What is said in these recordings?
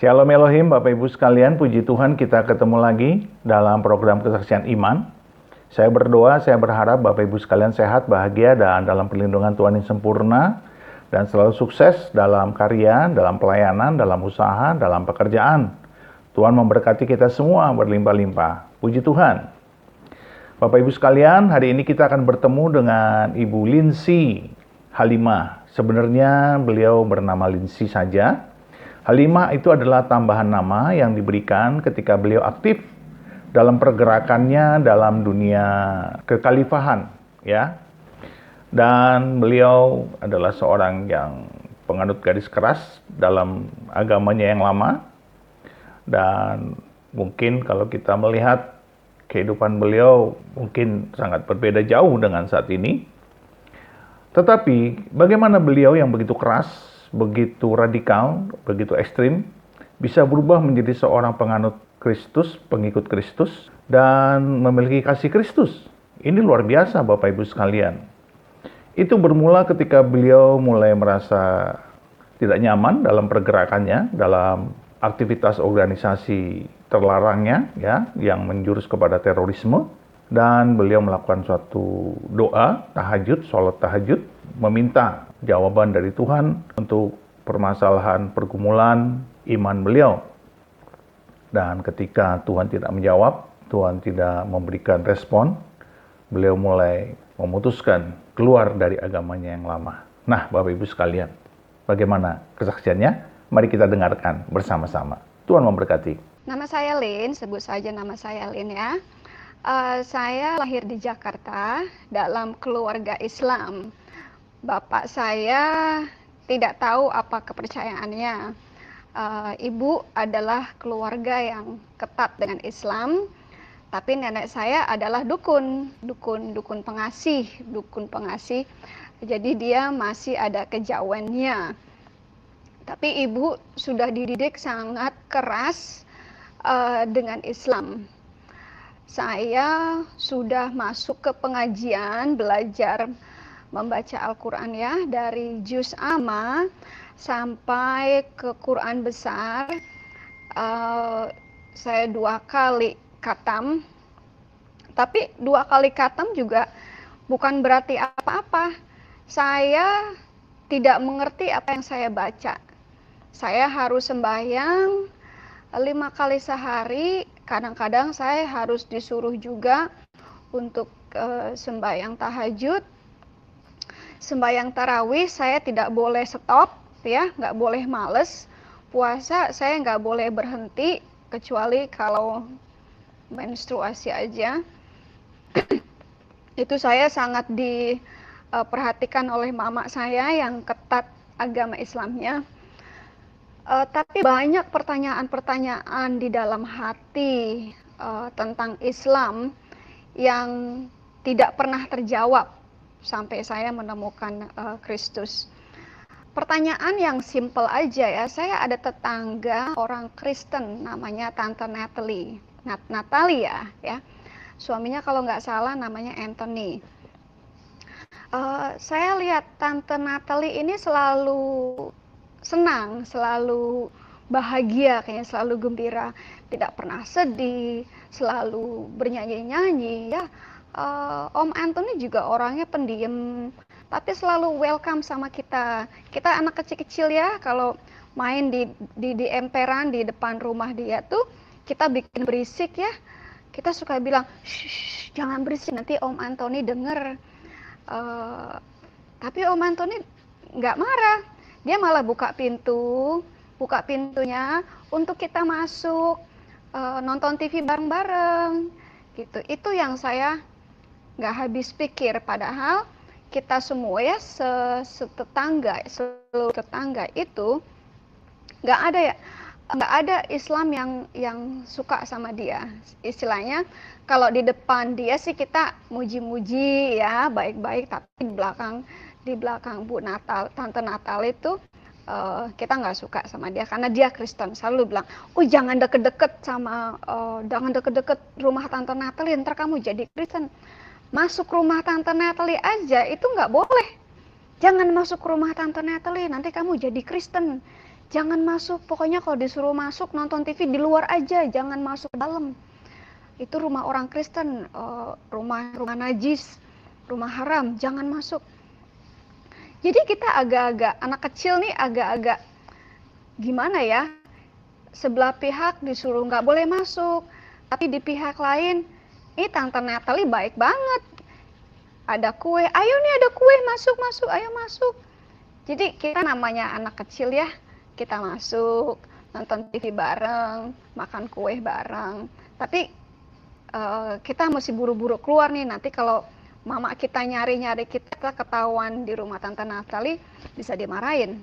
Shalom Elohim, Bapak Ibu sekalian, puji Tuhan kita ketemu lagi dalam program Kesaksian Iman. Saya berdoa, saya berharap Bapak Ibu sekalian sehat, bahagia, dan dalam perlindungan Tuhan yang sempurna, dan selalu sukses dalam karya, dalam pelayanan, dalam usaha, dalam pekerjaan. Tuhan memberkati kita semua berlimpah-limpah. Puji Tuhan. Bapak Ibu sekalian, hari ini kita akan bertemu dengan Ibu Lindsay Halimah. Sebenarnya beliau bernama Lindsay saja. Halimah itu adalah tambahan nama yang diberikan ketika beliau aktif dalam pergerakannya dalam dunia kekhalifahan, ya. Dan beliau adalah seorang yang penganut garis keras dalam agamanya yang lama. Dan mungkin kalau kita melihat kehidupan beliau mungkin sangat berbeda jauh dengan saat ini. Tetapi bagaimana beliau yang begitu keras, begitu radikal, begitu ekstrim, bisa berubah menjadi seorang penganut Kristus, pengikut Kristus, dan memiliki kasih Kristus. Ini luar biasa Bapak Ibu sekalian. Itu bermula ketika beliau mulai merasa tidak nyaman dalam pergerakannya, dalam aktivitas organisasi terlarangnya, ya, yang menjurus kepada terorisme. Dan beliau melakukan suatu doa, tahajud, sholat tahajud, meminta jawaban dari Tuhan untuk permasalahan pergumulan iman beliau. Dan ketika Tuhan tidak menjawab, Tuhan tidak memberikan respon, beliau mulai memutuskan keluar dari agamanya yang lama. Nah, Bapak Ibu sekalian, bagaimana kesaksiannya? Mari kita dengarkan bersama-sama. Tuhan memberkati. Nama saya Lin, sebut saja nama saya Lin ya. Saya lahir di Jakarta dalam keluarga Islam. Bapak saya tidak tahu apa kepercayaannya. Ibu adalah keluarga yang ketat dengan Islam, tapi nenek saya adalah dukun pengasih. Jadi dia masih ada kejawennya. Tapi ibu sudah dididik sangat keras dengan Islam. Saya sudah masuk ke pengajian, belajar membaca Al-Quran ya, dari juz amma sampai ke Quran besar. Saya 2 kali khatam, tapi 2 kali khatam juga bukan berarti apa-apa. Saya tidak mengerti apa yang saya baca. Saya harus sembahyang 5 kali sehari. Kadang-kadang saya harus disuruh juga untuk sembahyang tahajud, sembahyang tarawih. Saya tidak boleh stop, ya, nggak boleh males. Puasa saya nggak boleh berhenti kecuali kalau menstruasi aja. Itu saya sangat diperhatikan oleh mama saya yang ketat agama Islamnya. Tapi banyak pertanyaan-pertanyaan di dalam hati tentang Islam yang tidak pernah terjawab sampai saya menemukan Kristus. Pertanyaan yang simple aja ya, saya ada tetangga orang Kristen namanya Tante Natalie. Natalia ya, suaminya kalau nggak salah namanya Anthony. Saya lihat Tante Natalie ini selalu senang, selalu bahagia, kayaknya selalu gembira, tidak pernah sedih, selalu bernyanyi-nyanyi ya. Om Anthony juga orangnya pendiam, tapi selalu welcome sama kita. Kita anak kecil-kecil ya, kalau main di emperan di depan rumah dia tuh, kita bikin berisik ya. Kita suka bilang, shh, jangan berisik, nanti Om Anthony denger. Tapi Om Anthony nggak marah. Dia malah buka pintunya untuk kita masuk, nonton TV bareng-bareng, gitu. Itu yang saya nggak habis pikir. Padahal kita semua ya, seluruh tetangga itu nggak ada Islam yang suka sama dia. Istilahnya kalau di depan dia sih kita muji-muji ya, baik-baik, tapi di belakang Tante Natal itu kita nggak suka sama dia karena dia Kristen. Selalu bilang, jangan deket-deket rumah Tante Natalie, ntar kamu jadi Kristen. Masuk rumah Tante Natalie aja itu nggak boleh. Jangan masuk rumah Tante Natalie, nanti kamu jadi Kristen. jangan masuk, pokoknya kalau disuruh masuk nonton TV di luar aja, jangan masuk ke dalam. Itu rumah orang Kristen, rumah najis, rumah haram, jangan masuk. Jadi kita agak-agak, anak kecil nih agak-agak gimana ya, sebelah pihak disuruh nggak boleh masuk, tapi di pihak lain, Tante Natalie baik banget, ada kue, ayo nih ada kue, masuk, ayo masuk. Jadi kita namanya anak kecil ya, kita masuk, nonton TV bareng, makan kue bareng, tapi kita mesti buru-buru keluar nih, nanti kalau mama kita nyari-nyari kita ketahuan di rumah Tante Natalie, bisa dimarahin.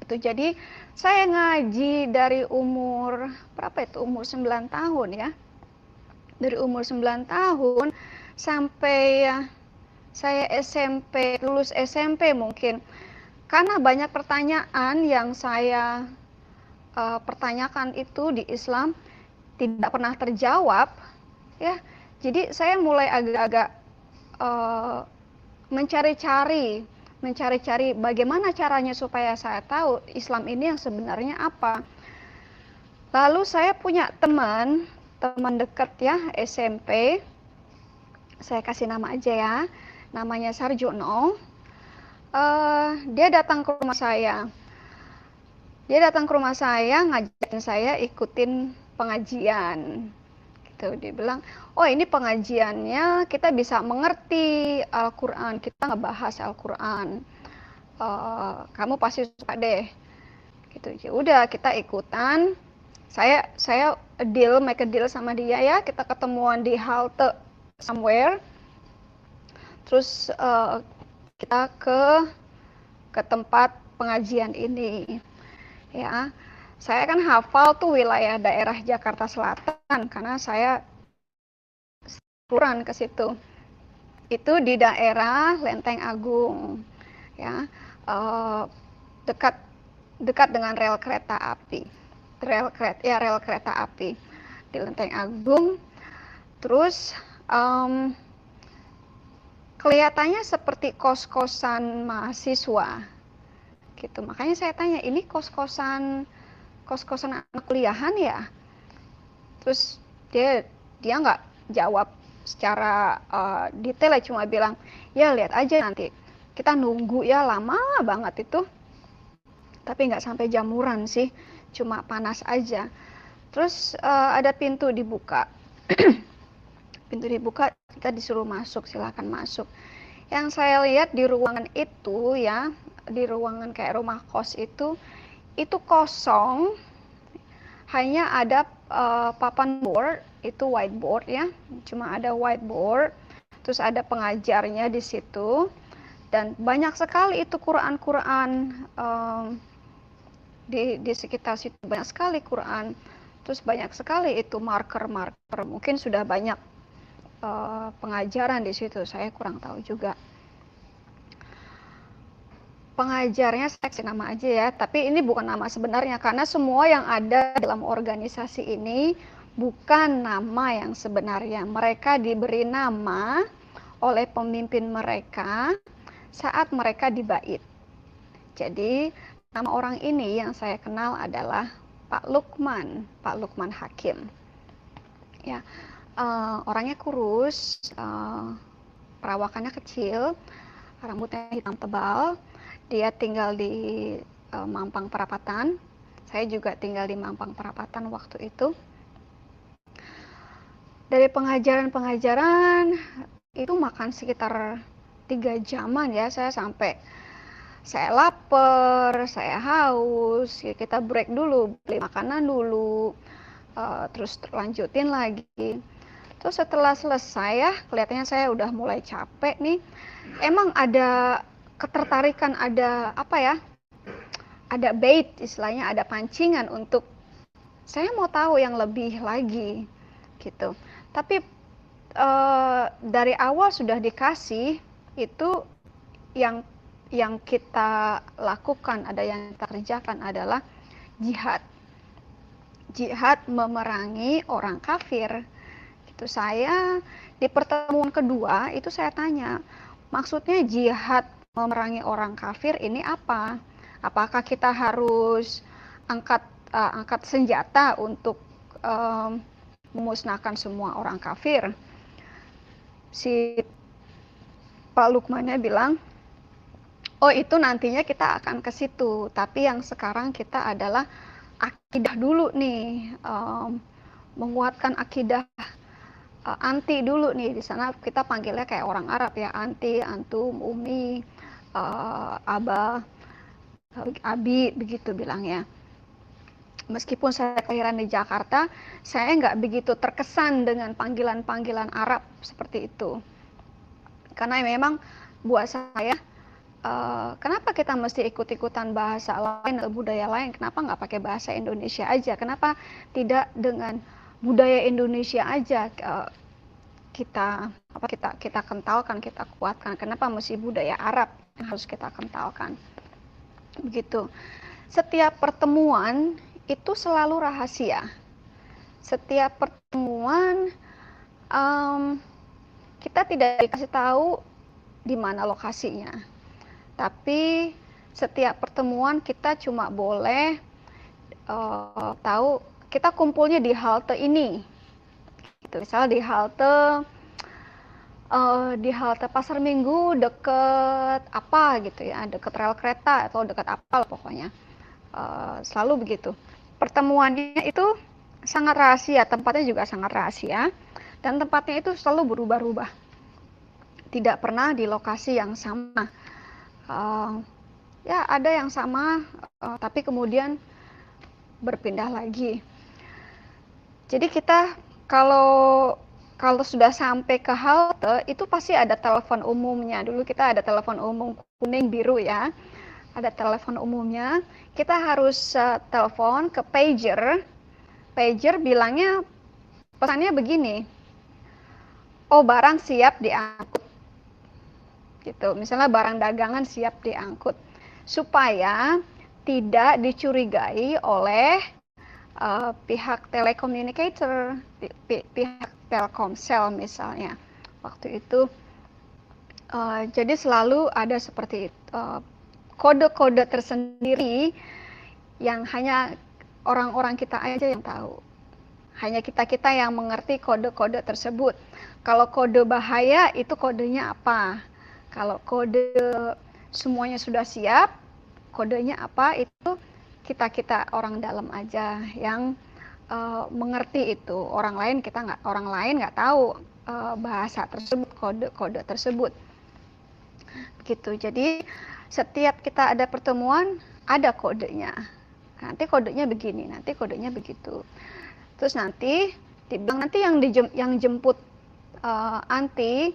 Itu jadi saya ngaji dari umur berapa itu? Umur 9 tahun ya. Dari umur 9 tahun sampai saya SMP, lulus SMP mungkin. Karena banyak pertanyaan yang saya pertanyakan itu di Islam tidak pernah terjawab ya. Jadi saya mulai agak-agak mencari-cari bagaimana caranya supaya saya tahu Islam ini yang sebenarnya apa. Lalu saya punya teman dekat ya, SMP, saya kasih nama aja ya, namanya Sarjono. Dia datang ke rumah saya, ngajakin saya ikutin pengajian. Dia bilang, oh ini pengajiannya kita bisa mengerti Al-Quran, kita ngebahas Al-Quran, kamu pasti suka deh gitu. Ya udah, kita ikutan. Saya make a deal sama dia ya, kita ketemuan di halte somewhere, terus kita ke tempat pengajian ini ya. Saya kan hafal tuh wilayah daerah Jakarta Selatan karena saya liburan ke situ. Itu di daerah Lenteng Agung, ya, dekat dengan rel kereta api, rel kereta api di Lenteng Agung. Terus kelihatannya seperti kos-kosan mahasiswa, gitu. Makanya saya tanya, ini kos-kosan anak kuliahan ya? Terus dia nggak jawab secara detail, cuma bilang, ya lihat aja nanti, kita nunggu ya, lama banget itu, tapi nggak sampai jamuran sih, cuma panas aja. Terus ada pintu dibuka pintu dibuka, kita disuruh masuk, silakan masuk. Yang saya lihat di ruangan itu ya, di ruangan kayak rumah kos itu kosong, hanya ada papan board, itu whiteboard ya, cuma ada whiteboard, terus ada pengajarnya di situ, dan banyak sekali itu Quran di sekitar situ, banyak sekali Quran, terus banyak sekali itu marker, mungkin sudah banyak pengajaran di situ, saya kurang tahu juga. Pengajarnya saya kasih nama aja ya, tapi ini bukan nama sebenarnya karena semua yang ada dalam organisasi ini bukan nama yang sebenarnya. Mereka diberi nama oleh pemimpin mereka saat mereka dibait. Jadi nama orang ini yang saya kenal adalah Pak Lukman Hakim. Ya, orangnya kurus, perawakannya kecil, rambutnya hitam tebal. Dia tinggal di Mampang Perapatan. Saya juga tinggal di Mampang Perapatan waktu itu. Dari pengajaran itu makan sekitar 3 jaman ya. Saya lapar, saya haus. Kita break dulu, beli makanan dulu, terus lanjutin lagi. Terus setelah selesai ya, kelihatannya saya udah mulai capek nih. Emang ada ketertarikan, ada apa ya, ada bait istilahnya, ada pancingan untuk saya mau tahu yang lebih lagi gitu. Tapi dari awal sudah dikasih itu, yang kita lakukan, ada yang kita kerjakan adalah jihad memerangi orang kafir gitu. Saya di pertemuan kedua itu saya tanya, maksudnya jihad memerangi orang kafir ini apa? Apakah kita harus angkat senjata untuk memusnahkan semua orang kafir? Si Pak Lukmannya bilang, oh itu nantinya kita akan ke situ, tapi yang sekarang kita adalah akidah dulu nih, menguatkan akidah anti dulu nih. Di sana kita panggilnya kayak orang Arab ya, anti, antum, umi, aba, abi, begitu bilangnya. Meskipun saya kelahiran di Jakarta, saya nggak begitu terkesan dengan panggilan-panggilan Arab seperti itu. Karena memang buat saya, kenapa kita mesti ikut-ikutan bahasa lain atau budaya lain? Kenapa nggak pakai bahasa Indonesia aja? Kenapa tidak dengan budaya Indonesia aja kita kentalkan, kita kuatkan? Kenapa mesti budaya Arab yang harus kita kentalkan? Begitu. Setiap pertemuan itu selalu rahasia. Setiap pertemuan kita tidak dikasih tahu di mana lokasinya. Tapi setiap pertemuan kita cuma boleh tahu kita kumpulnya di halte ini. Gitu. Misalnya di halte Pasar Minggu deket apa gitu ya, deket rel kereta atau deket apa pokoknya. Selalu begitu. Pertemuannya itu sangat rahasia, tempatnya juga sangat rahasia, dan tempatnya itu selalu berubah-ubah. Tidak pernah di lokasi yang sama. Ya ada yang sama, tapi kemudian berpindah lagi. Jadi kita kalau sudah sampai ke halte itu pasti ada telepon umumnya. Dulu kita ada telepon umum kuning biru ya. Ada telepon umumnya, kita harus telepon ke pager. Pager bilangnya, pesannya begini, oh barang siap diangkut. Gitu. Misalnya barang dagangan siap diangkut. Supaya tidak dicurigai oleh pihak telecommunicator, pihak Telkomsel misalnya. Waktu itu, jadi selalu ada seperti itu. Kode-kode tersendiri yang hanya orang-orang kita aja yang tahu. Hanya kita-kita yang mengerti kode-kode tersebut. Kalau kode bahaya itu kodenya apa? Kalau kode semuanya sudah siap, kodenya apa itu kita-kita orang dalam aja yang mengerti itu. Orang lain nggak tahu bahasa tersebut, kode-kode tersebut. Begitu. Jadi setiap kita ada pertemuan, ada kodenya. Nanti kodenya begini, nanti kodenya begitu. Terus nanti dibilang nanti yang jemput anti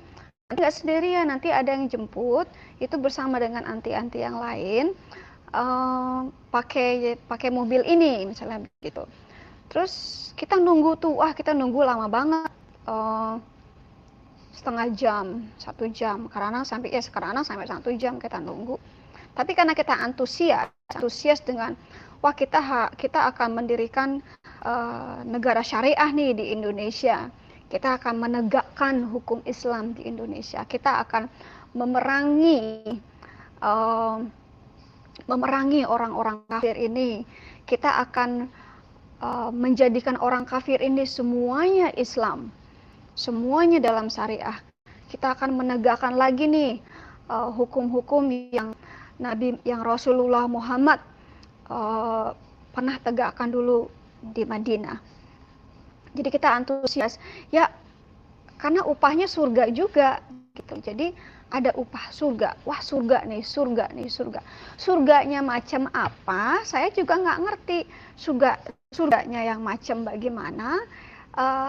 nggak sendirian, nanti ada yang jemput itu bersama dengan anti-anti yang lain, pakai mobil ini misalnya begitu. Terus kita nunggu tuh, kita nunggu lama banget. Setengah jam, 1 jam, sekarang sampai 1 jam kita nunggu. Tapi karena kita antusias dengan kita akan mendirikan negara syariah nih di Indonesia. Kita akan menegakkan hukum Islam di Indonesia. Kita akan memerangi orang-orang kafir ini. Kita akan menjadikan orang kafir ini semuanya Islam. Semuanya dalam syariah. Kita akan menegakkan lagi nih hukum-hukum yang Rasulullah Muhammad pernah tegakkan dulu di Madinah. Jadi kita antusias ya, karena upahnya surga juga gitu. Jadi ada upah surga. Wah, surga nih. Surganya macam apa? Saya juga nggak ngerti. Surganya yang macam bagaimana?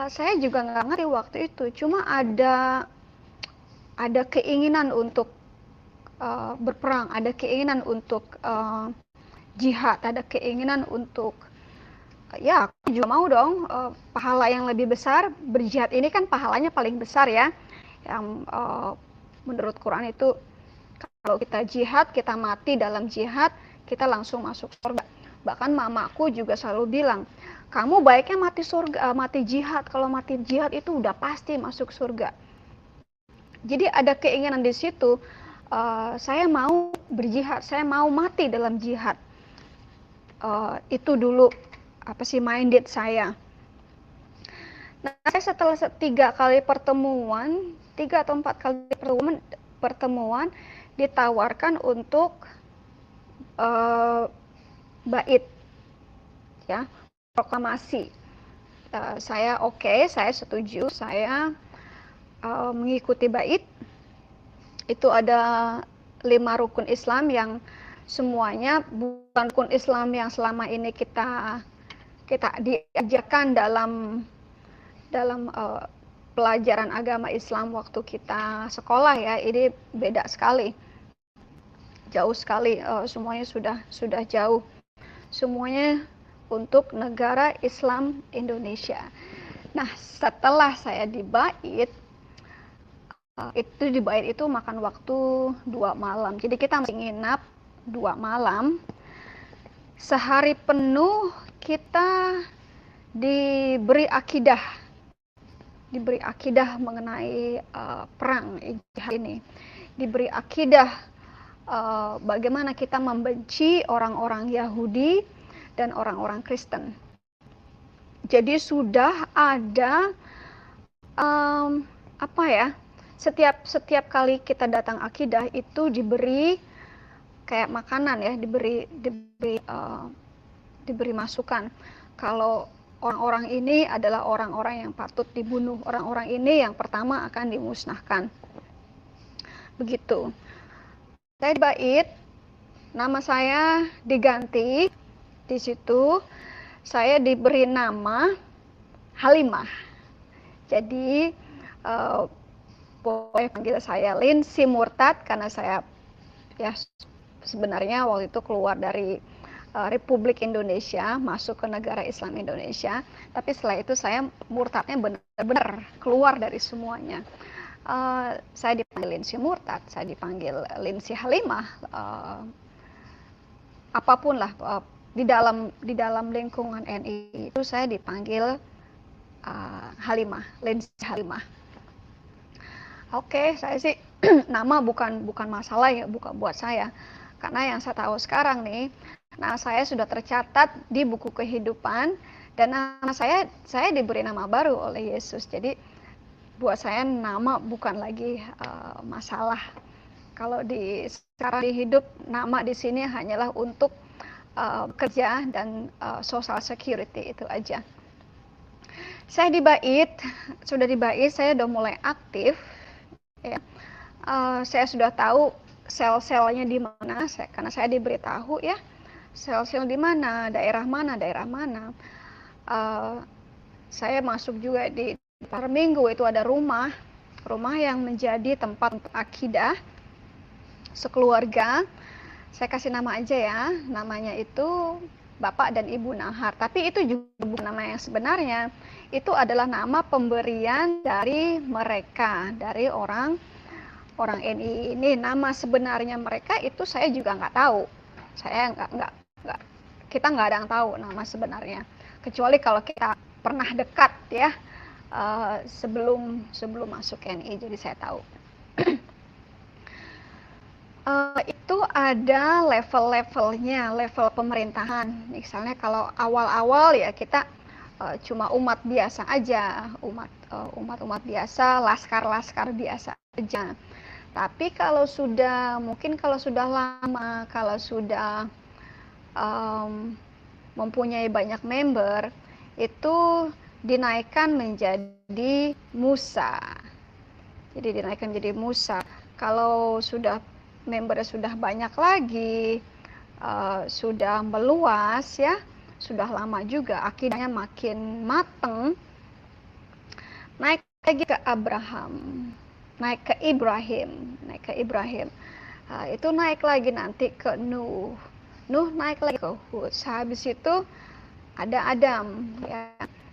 Saya juga nggak ngerti waktu itu. Cuma ada keinginan untuk berperang, ada keinginan untuk jihad, ada keinginan untuk ya aku juga mau dong pahala yang lebih besar. Berjihad ini kan pahalanya paling besar ya, yang menurut Quran itu kalau kita jihad, kita mati dalam jihad, kita langsung masuk surga. Bahkan mamaku juga selalu bilang, kamu baiknya mati jihad. Kalau mati jihad itu udah pasti masuk surga. Jadi ada keinginan di situ. saya mau berjihad, saya mau mati dalam jihad. Itu dulu minded saya. Nah, saya setelah 3 kali pertemuan, 3 atau 4 kali pertemuan ditawarkan untuk bait, ya, proklamasi. Saya saya setuju, saya mengikuti bait. Itu ada 5 rukun Islam yang semuanya bukan rukun Islam yang selama ini kita diajarkan dalam pelajaran agama Islam waktu kita sekolah, ya. Ini beda sekali, jauh sekali, semuanya sudah jauh, semuanya untuk negara Islam Indonesia. Nah, setelah saya di bait, di bait itu makan waktu 2 malam. Jadi kita masih nginap 2 malam. Sehari penuh kita diberi akidah mengenai perang jihad ini. Diberi akidah bagaimana kita membenci orang-orang Yahudi dan orang-orang Kristen. Jadi sudah ada setiap kali kita datang akidah itu diberi kayak makanan, ya, diberi masukan. Kalau orang-orang ini adalah orang-orang yang patut dibunuh, orang-orang ini yang pertama akan dimusnahkan. Begitu. Saya di bait, nama saya diganti. Di situ saya diberi nama Halimah. Jadi boleh panggil saya Lindsay Murtad, karena saya, ya, sebenarnya waktu itu keluar dari Republik Indonesia masuk ke negara Islam Indonesia, tapi setelah itu saya murtadnya benar-benar keluar dari semuanya. Saya dipanggil Lindsay Murtad, saya dipanggil Lindsay Halimah, apapun lah, di dalam lingkungan NI itu saya dipanggil Halimah, Lindsay Halimah. Oke, saya sih nama bukan masalah, ya, bukan buat saya, karena yang saya tahu sekarang nih, nama saya sudah tercatat di buku kehidupan, dan nama saya diberi nama baru oleh Yesus. Jadi buat saya nama bukan lagi masalah. Kalau sekarang di hidup, nama di sini hanyalah untuk kerja dan social security, itu aja. Saya sudah di bait, saya udah mulai aktif, ya. Saya sudah tahu sel-selnya di mana, karena saya diberitahu, ya, sel-sel di mana, daerah mana. Saya masuk juga di per minggu itu ada rumah yang menjadi tempat akidah sekeluarga. Saya kasih nama aja, ya, namanya itu Bapak dan Ibu Nahar. Tapi itu juga bukan nama yang sebenarnya. Itu adalah nama pemberian dari mereka, dari orang NI ini. Nama sebenarnya mereka itu saya juga nggak tahu. Kita nggak ada yang tahu nama sebenarnya. Kecuali kalau kita pernah dekat, ya, sebelum masuk NI, jadi saya tahu. Itu ada level-levelnya, level pemerintahan. Misalnya kalau awal-awal, ya, kita cuma umat biasa aja, umat biasa, laskar biasa aja. Tapi kalau sudah lama, kalau sudah mempunyai banyak member, itu dinaikkan menjadi Musa. Jadi dinaikkan menjadi Musa. Kalau sudah membernya sudah banyak lagi, sudah meluas, ya, sudah lama juga, akidahnya makin mateng, naik lagi ke Abraham, naik ke Ibrahim. Itu naik lagi nanti ke Nuh naik lagi ke Hud. Habis itu ada Adam, ya.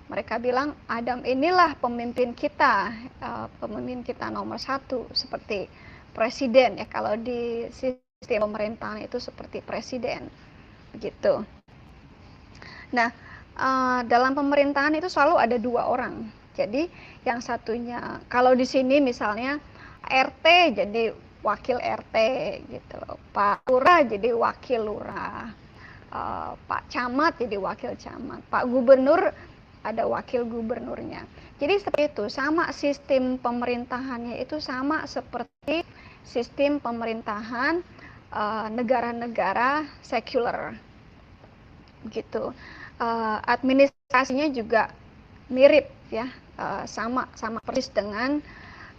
Mereka bilang Adam inilah pemimpin kita nomor 1, seperti presiden, ya, kalau di sistem pemerintahan itu seperti presiden, begitu. Nah, dalam pemerintahan itu selalu ada 2 orang. Jadi yang satunya, kalau di sini misalnya RT jadi wakil RT gitu, Pak Lurah jadi wakil lurah, Pak Camat jadi wakil camat, Pak Gubernur ada wakil gubernurnya. Jadi seperti itu, sama sistem pemerintahannya itu sama seperti sistem pemerintahan negara-negara sekuler gitu. Administrasinya juga mirip ya, sama persis dengan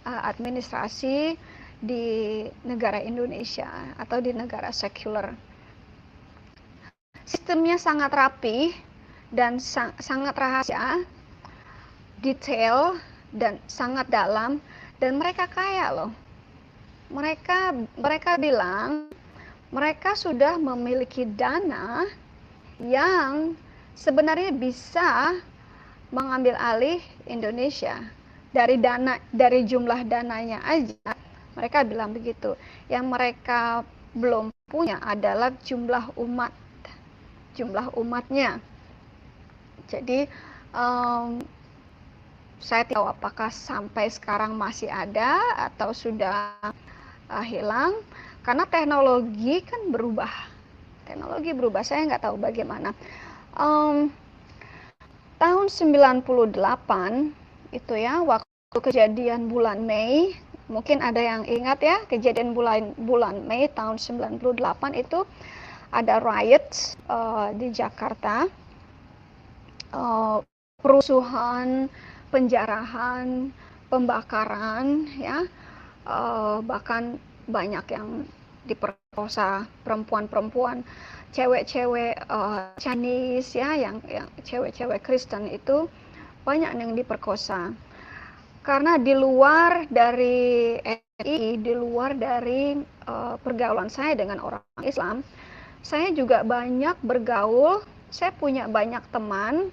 administrasi di negara Indonesia atau di negara sekuler. Sistemnya sangat rapi dan sangat rahasia, detail dan sangat dalam, dan mereka kaya loh. Mereka bilang mereka sudah memiliki dana yang sebenarnya bisa mengambil alih Indonesia. Dari jumlah dananya aja mereka bilang begitu. Yang mereka belum punya adalah jumlah umatnya. Jadi saya tidak tahu apakah sampai sekarang masih ada atau sudah hilang, karena teknologi kan berubah. Saya nggak tahu bagaimana. Tahun 98 itu ya, waktu kejadian bulan Mei, mungkin ada yang ingat ya, kejadian bulan Mei tahun 98 itu ada riots di Jakarta, perusuhan, penjarahan, pembakaran ya, bahkan banyak yang diperkosa, perempuan-perempuan, cewek-cewek Chinese ya, yang cewek-cewek Kristen itu banyak yang diperkosa. Karena di luar dari NI, di luar dari pergaulan saya dengan orang Islam, saya juga banyak bergaul. Saya punya banyak teman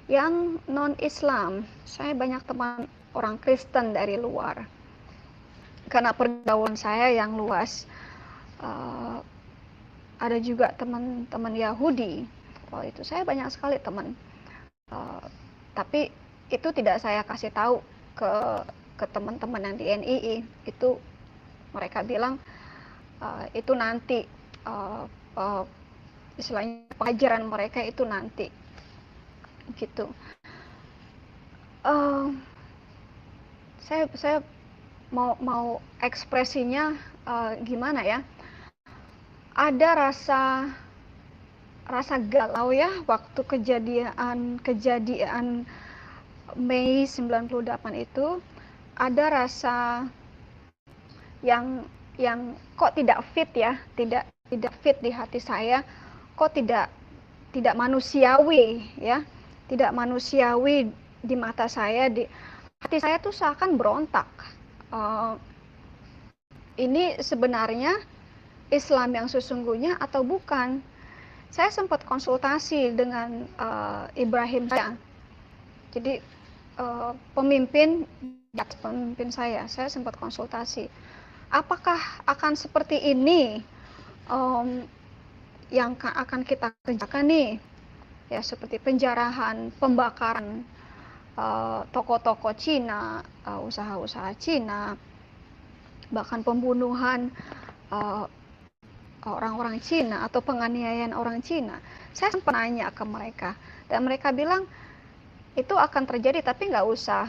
yang non-Islam. Saya banyak teman orang Kristen dari luar. Karena pergaulan saya yang luas. Ada juga teman-teman Yahudi. Waktu itu saya banyak sekali teman. Tapi itu tidak saya kasih tahu ke teman-teman yang di NII. Itu mereka bilang itu nanti, istilahnya pengajaran mereka itu nanti gitu. Saya mau ekspresinya gimana ya, ada rasa galau ya waktu kejadian Mei 98 itu. Ada rasa yang kok tidak fit ya, tidak fit di hati saya, kok tidak manusiawi ya, tidak manusiawi di mata saya, di hati saya tuh seakan berontak. Ini sebenarnya Islam yang sesungguhnya atau bukan? Saya sempat konsultasi dengan Ibrahim saya, jadi pemimpin saya sempat konsultasi, apakah akan seperti ini yang akan kita kerjakan nih ya, seperti penjarahan, pembakaran toko-toko Cina, usaha-usaha Cina, bahkan pembunuhan orang-orang Cina atau penganiayaan orang Cina. Saya sempat nanya ke mereka dan mereka bilang itu akan terjadi, tapi nggak usah,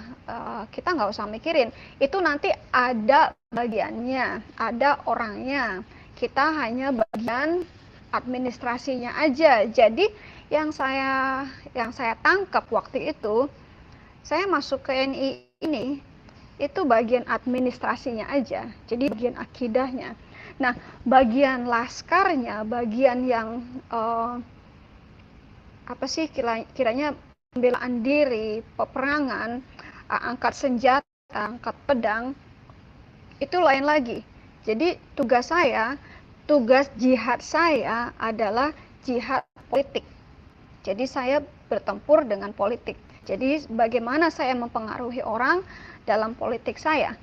kita nggak usah mikirin itu, nanti ada bagiannya, ada orangnya, kita hanya bagian administrasinya aja. Jadi yang saya tangkap waktu itu, saya masuk ke NI ini itu bagian administrasinya aja, jadi bagian akidahnya. Nah, bagian laskarnya, bagian yang apa sih kiranya pembelaan diri, peperangan, angkat senjata, angkat pedang, itu lain lagi. Jadi tugas jihad saya adalah jihad politik. Jadi saya bertempur dengan politik. Jadi bagaimana saya mempengaruhi orang dalam politik saya.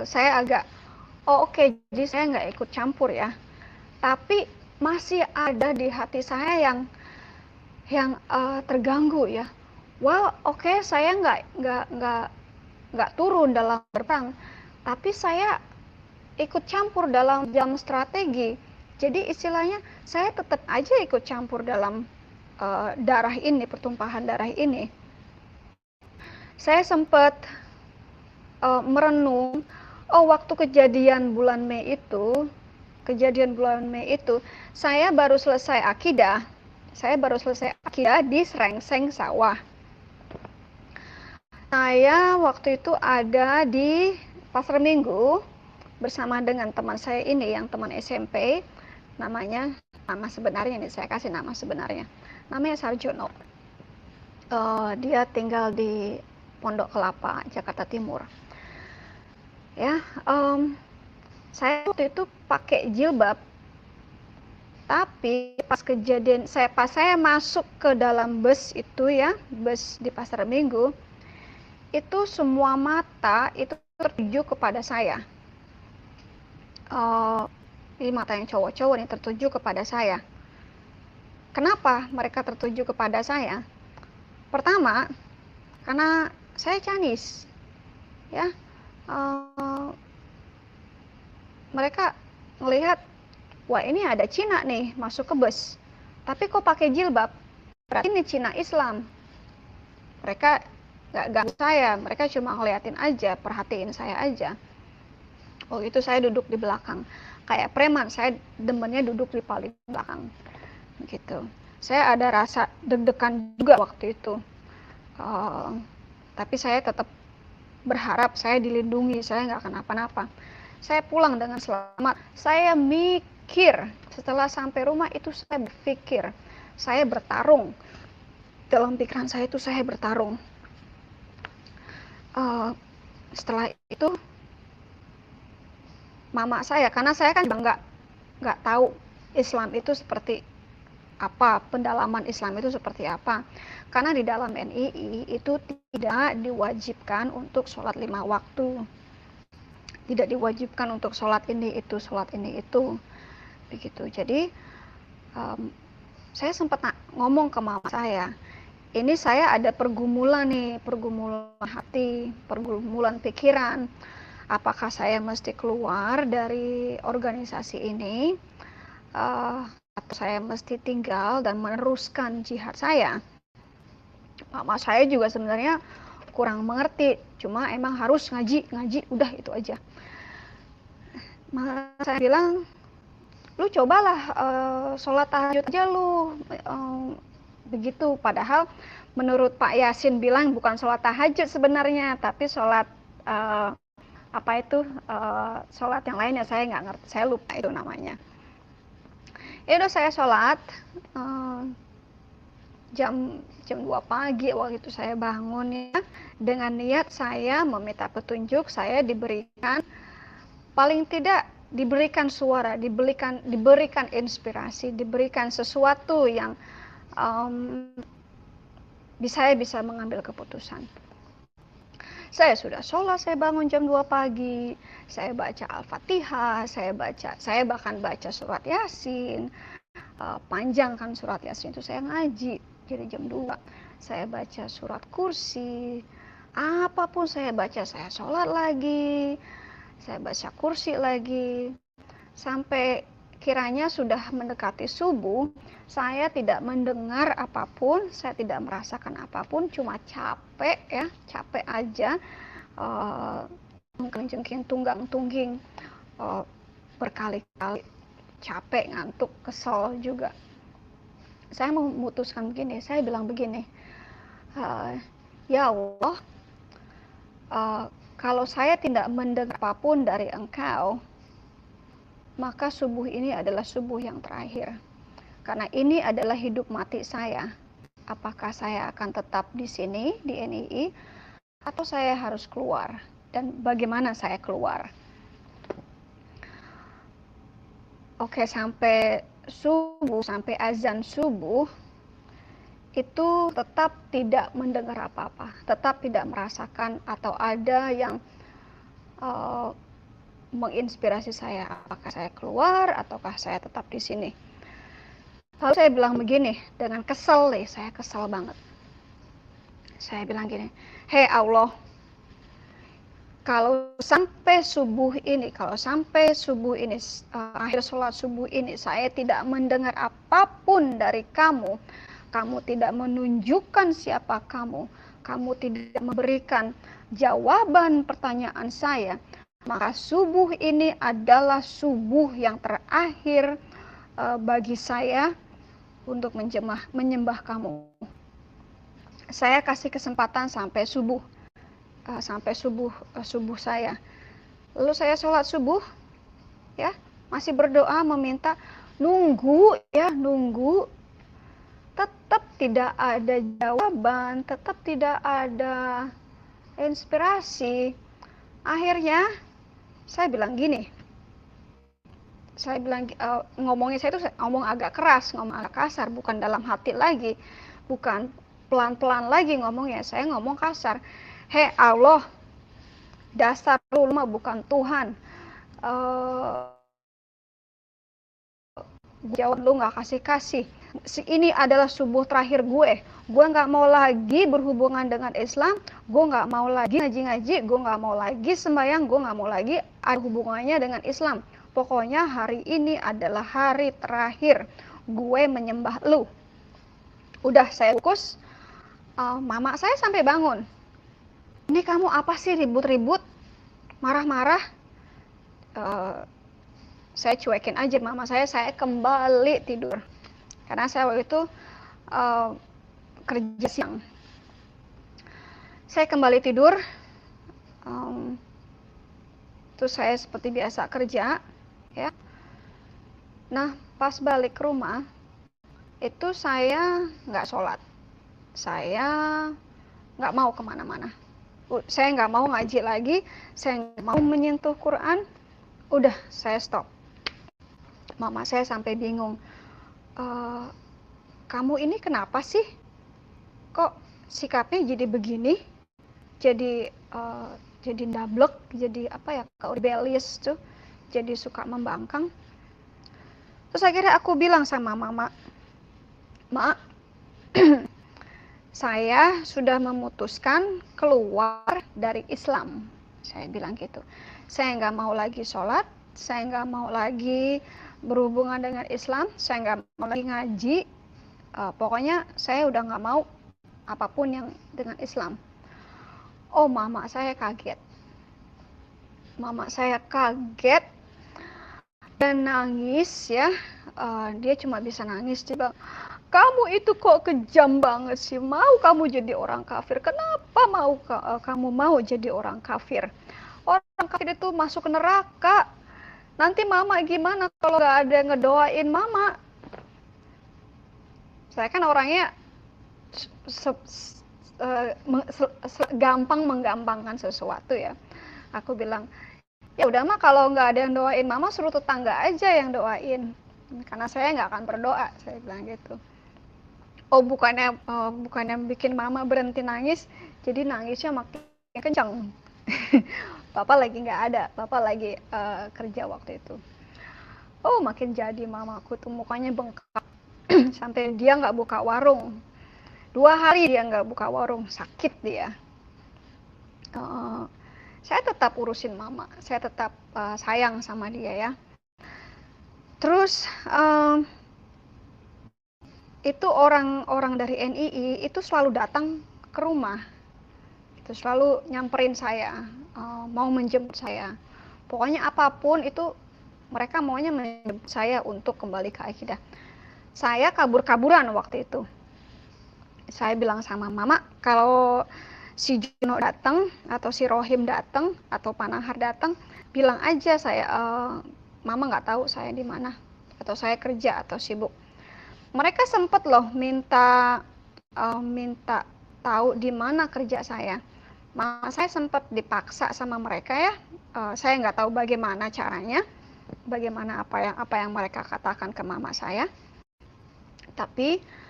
Saya agak, oke, jadi saya nggak ikut campur ya. Tapi masih ada di hati saya yang terganggu ya. Well, oke, saya nggak turun dalam berperang. tapi saya ikut campur dalam strategi. Jadi istilahnya saya tetap aja ikut campur dalam darah ini, pertumpahan darah ini. Saya sempat merenung, waktu kejadian bulan Mei itu, saya baru selesai akidah. Di Srengseng Sawah. Saya waktu itu ada di Pasar Minggu bersama dengan teman saya ini, yang teman SMP, nama sebenarnya nih, saya kasih nama sebenarnya. Namanya Sarjono. Dia tinggal di Pondok Kelapa, Jakarta Timur. Ya, saya waktu itu pakai jilbab. Tapi pas saya masuk ke dalam bus itu ya, bus di Pasar Minggu, itu semua mata itu tertuju kepada saya. Ini mata yang cowok-cowok nih tertuju kepada saya. Kenapa mereka tertuju kepada saya? Pertama, karena saya Chinese, ya. Mereka melihat, wah ini ada Cina nih masuk ke bus, tapi kok pakai jilbab, berarti ini Cina Islam. Mereka nggak ganggu saya, mereka cuma ngeliatin aja, perhatiin saya aja. Oh itu saya duduk di belakang, kayak preman, saya demennya duduk di paling belakang, gitu. Saya ada rasa deg-degan juga waktu itu, tapi saya tetap berharap saya dilindungi, saya nggak kenapa-napa. Saya pulang dengan selamat. Saya mikir, setelah sampai rumah itu saya berpikir, saya bertarung. Dalam pikiran saya itu saya bertarung. Setelah itu, mama saya, karena saya kan nggak tahu Islam itu seperti apa, pendalaman Islam itu seperti apa. Karena di dalam NII itu tidak diwajibkan untuk sholat 5 waktu. Tidak diwajibkan untuk sholat ini itu, begitu. Jadi saya sempat ngomong ke mama saya, ini saya ada pergumulan hati, pergumulan pikiran. Apakah saya mesti keluar dari organisasi ini, atau saya mesti tinggal dan meneruskan jihad saya? Mama saya juga sebenarnya kurang mengerti, cuma emang harus ngaji, udah itu aja. Maka saya bilang, lu cobalah sholat tahajud aja lu, begitu. Padahal menurut Pak Yasin bilang bukan sholat tahajud sebenarnya, tapi sholat sholat yang lainnya, saya nggak ngerti, saya lupa itu namanya. Ya udah, saya sholat jam 2 pagi waktu itu saya bangun ya, dengan niat saya meminta petunjuk, saya diberikan, paling tidak diberikan suara, diberikan inspirasi, diberikan sesuatu yang saya bisa mengambil keputusan. Saya sudah sholat, saya bangun jam 2 pagi, saya baca Al-Fatihah, saya bahkan baca surat Yasin, panjang kan surat Yasin itu, saya ngaji, jadi jam 2, saya baca surat Kursi, apapun saya baca, saya sholat lagi, saya baca Kursi lagi, sampai kiranya sudah mendekati subuh, saya tidak mendengar apapun, saya tidak merasakan apapun, cuma capek aja, jengking tunggang-tungging, berkali-kali, capek, ngantuk, kesel juga. Saya memutuskan begini, saya bilang begini, ya Allah, kalau saya tidak mendengar apapun dari Engkau, maka subuh ini adalah subuh yang terakhir. Karena ini adalah hidup mati saya. Apakah saya akan tetap di sini, di NII, atau saya harus keluar? Dan bagaimana saya keluar? Oke, sampai subuh, sampai azan subuh, itu tetap tidak mendengar apa-apa, tetap tidak merasakan atau ada yang menginspirasi saya, apakah saya keluar ataukah saya tetap di sini. Lalu saya bilang begini, dengan kesel nih, saya kesel banget. Saya bilang gini, hei Allah, kalau sampai subuh ini, akhir sholat subuh ini, saya tidak mendengar apapun dari kamu, kamu tidak menunjukkan siapa kamu tidak memberikan jawaban pertanyaan saya, maka subuh ini adalah subuh yang terakhir bagi saya untuk menyembah kamu. Saya kasih kesempatan sampai subuh saya. Lalu saya sholat subuh, ya, masih berdoa meminta, nunggu. Tetap tidak ada jawaban, tetap tidak ada inspirasi. Akhirnya saya bilang gini, ngomongnya saya itu ngomong agak keras, ngomong agak kasar, bukan dalam hati lagi, bukan pelan-pelan lagi ngomongnya, saya ngomong kasar. Hei Allah, dasar lu mah bukan Tuhan. Jawab lu nggak kasih. Ini adalah subuh terakhir gue nggak mau lagi berhubungan dengan Islam, gue nggak mau lagi ngaji-ngaji, gue nggak mau lagi sembahyang, gue nggak mau lagi ada hubungannya dengan Islam. Pokoknya hari ini adalah hari terakhir gue menyembah lu. Udah saya fokus. Mama saya sampai bangun. Ini kamu apa sih ribut-ribut, marah-marah? Saya cuekin aja mama saya kembali tidur. Karena saya waktu itu kerja siang. Saya kembali tidur, terus saya seperti biasa kerja, ya. Nah, pas balik ke rumah, itu saya nggak sholat. Saya nggak mau kemana-mana. Saya nggak mau ngaji lagi, saya nggak mau menyentuh Quran. Udah, saya stop. Mama saya sampai bingung. Kamu ini kenapa sih? Kok sikapnya jadi begini? Jadi ndablek, jadi apa ya? Rebellious tuh. Jadi suka membangkang. Terus akhirnya aku bilang sama mama, "Ma, saya sudah memutuskan keluar dari Islam." Saya bilang gitu. Saya nggak mau lagi sholat, saya nggak mau lagi berhubungan dengan Islam, saya nggak mau lagi ngaji, pokoknya saya udah nggak mau apapun yang dengan Islam. Oh, mama saya kaget dan nangis, ya. Dia cuma bisa nangis. Dia bilang, kamu itu kok kejam banget sih, mau kamu jadi orang kafir, kenapa kamu mau jadi orang kafir? Orang kafir itu masuk ke neraka. Nanti mama gimana kalau gak ada yang ngedoain mama? Saya kan orangnya gampang menggampangkan sesuatu, ya. Aku bilang, ya udah mah kalau nggak ada yang doain mama, suruh tetangga aja yang doain. Karena saya nggak akan berdoa, saya bilang gitu. Oh, bukannya bikin mama berhenti nangis, jadi nangisnya makin kencang. Papa lagi nggak ada, papa lagi kerja waktu itu. Oh, makin jadi mamaku tuh mukanya bengkak. Sampai dia nggak buka warung. 2 hari dia nggak buka warung, sakit dia. Saya tetap urusin mama, saya tetap sayang sama dia, ya. Terus itu orang dari NII itu selalu datang ke rumah, itu selalu nyamperin saya, mau menjemput saya. Pokoknya apapun itu mereka maunya menjemput saya untuk kembali ke akidah. Saya kabur-kaburan waktu itu. Saya bilang sama mama, kalau si Juno datang atau si Rohim datang atau Panahar datang, bilang aja saya, mama nggak tahu saya di mana, atau saya kerja atau sibuk. Mereka sempat loh minta tahu di mana kerja saya. Mama saya sempat dipaksa sama mereka, ya. Saya nggak tahu bagaimana caranya, bagaimana apa yang mereka katakan ke mama saya. Tapi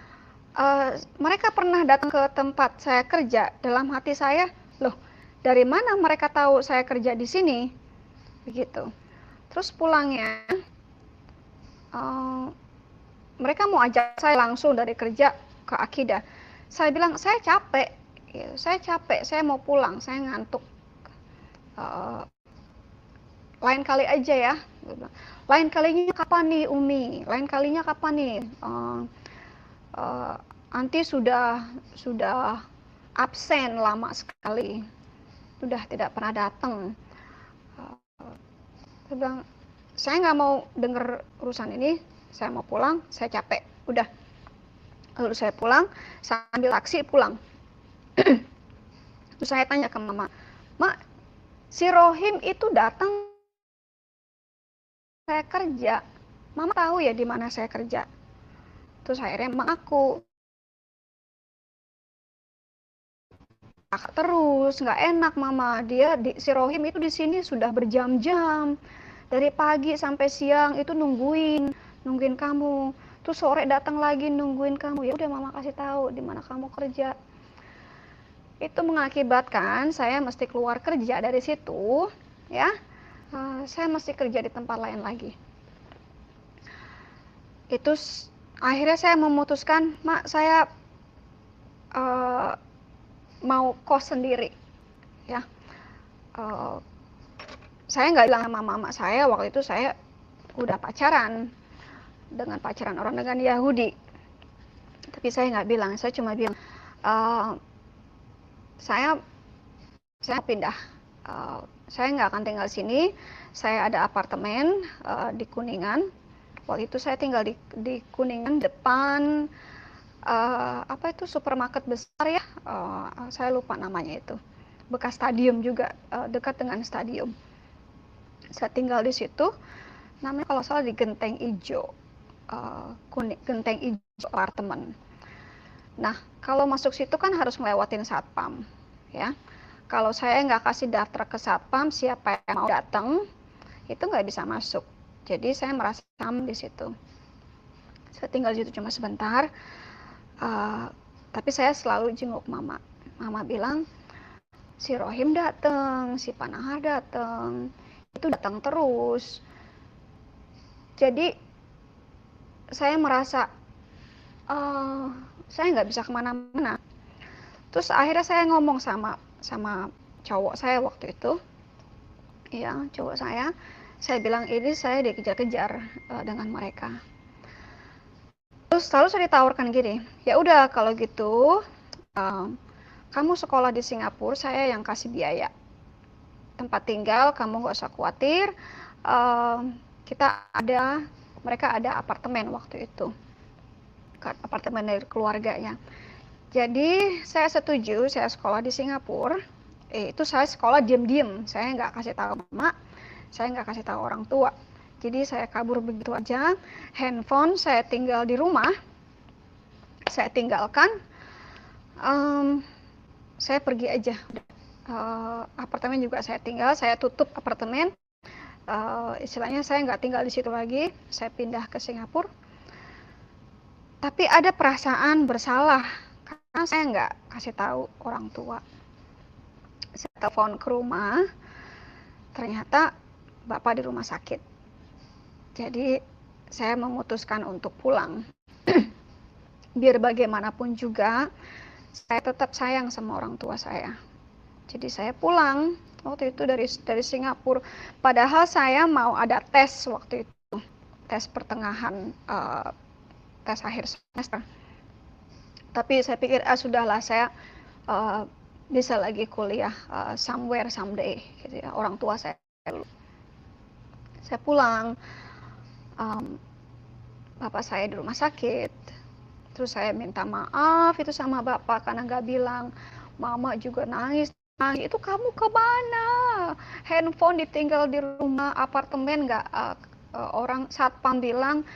mereka pernah datang ke tempat saya kerja. Dalam hati saya, loh, dari mana mereka tahu saya kerja di sini? Begitu. Terus pulangnya, mereka mau ajak saya langsung dari kerja ke akidah. Saya bilang, saya capek, saya mau pulang, saya ngantuk. Uh, lain kali aja ya. Lain kalinya kapan nih Umi? Lain kalinya kapan nih? Anti sudah absen lama sekali, sudah tidak pernah datang. Saya bilang, saya nggak mau denger urusan ini, saya mau pulang, saya capek, udah. Lalu saya pulang, sambil taksi pulang. Terus saya tanya ke mama, Mak, si Rohim itu datang saya kerja, mama tahu ya di mana saya kerja. Terus akhirnya mama aku terus nggak enak mama, si Rohim itu di sini sudah berjam-jam dari pagi sampai siang itu nungguin kamu, terus sore datang lagi nungguin kamu. Ya udah mama kasih tahu di mana kamu kerja. Itu mengakibatkan saya mesti keluar kerja dari situ ya. Saya mesti kerja di tempat lain lagi. Itu akhirnya saya memutuskan, Mak, saya mau kos sendiri ya. Saya nggak bilang sama mama saya, waktu itu saya udah pacaran orang dengan Yahudi, tapi saya nggak bilang, saya cuma bilang saya pindah, saya nggak akan tinggal sini, saya ada apartemen di Kuningan. Waktu itu saya tinggal di Kuningan depan apa itu supermarket besar ya, saya lupa namanya itu, bekas stadium juga, dekat dengan stadium. Saya tinggal di situ, namanya kalau salah di Genteng Ijo, Genteng Ijo apartemen. Nah, kalau masuk situ kan harus ngelewatin satpam ya. Kalau saya nggak kasih daftar ke satpam, siapa yang mau datang itu nggak bisa masuk. Jadi saya merasa aman di situ. Saya tinggal di situ cuma sebentar. Tapi saya selalu jenguk mama. Mama bilang, si Rohim datang, si Panahar datang, itu datang terus. Jadi saya merasa saya nggak bisa kemana-mana. Terus akhirnya saya ngomong sama cowok saya waktu itu, ya cowok saya bilang ini saya dikejar-kejar dengan mereka. Terus selalu saya ditawarkan gini, ya udah kalau gitu kamu sekolah di Singapura, saya yang kasih biaya tempat tinggal, kamu nggak usah khawatir. Mereka ada apartemen waktu itu, apartemen dari keluarganya. Jadi saya setuju, saya sekolah di Singapura. Itu saya sekolah diam-diam, saya nggak kasih tahu mama, saya nggak kasih tahu orang tua. Jadi saya kabur begitu aja. Handphone saya tinggal di rumah, saya tinggalkan, saya pergi aja. Apartemen juga saya tinggal, saya tutup apartemen. Istilahnya saya nggak tinggal di situ lagi, saya pindah ke Singapura. Tapi ada perasaan bersalah karena saya nggak kasih tahu orang tua. Saya telepon ke rumah, ternyata bapak di rumah sakit. Jadi saya memutuskan untuk pulang. Biar bagaimanapun juga, saya tetap sayang sama orang tua saya. Jadi saya pulang waktu itu dari Singapura. Padahal saya mau ada tes waktu itu, tes pertengahan, tes akhir semester. Tapi saya pikir sudahlah, saya bisa lagi kuliah somewhere someday, gitu ya. Orang tua saya dulu. Saya pulang. Bapak saya di rumah sakit, terus saya minta maaf itu sama bapak karena nggak bilang. Mama juga nangis, itu kamu kemana, handphone ditinggal di rumah, apartemen nggak, orang satpam bilang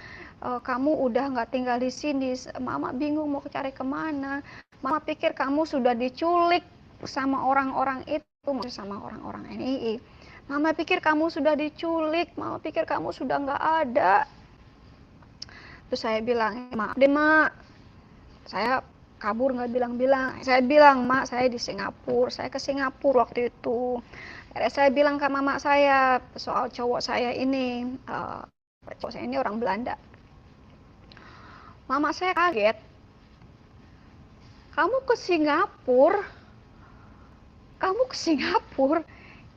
kamu udah nggak tinggal di sini. Mama bingung mau cari kemana. Mama pikir kamu sudah diculik sama orang-orang itu, sama orang-orang NII. Mama pikir kamu sudah diculik, mama pikir kamu sudah nggak ada. Terus saya bilang, maaf deh mak, saya kabur nggak bilang-bilang. Saya bilang, mak saya di Singapura, saya ke Singapura waktu itu. Akhirnya saya bilang ke mama saya soal cowok saya ini, orang Belanda. Mama saya kaget, kamu ke Singapura?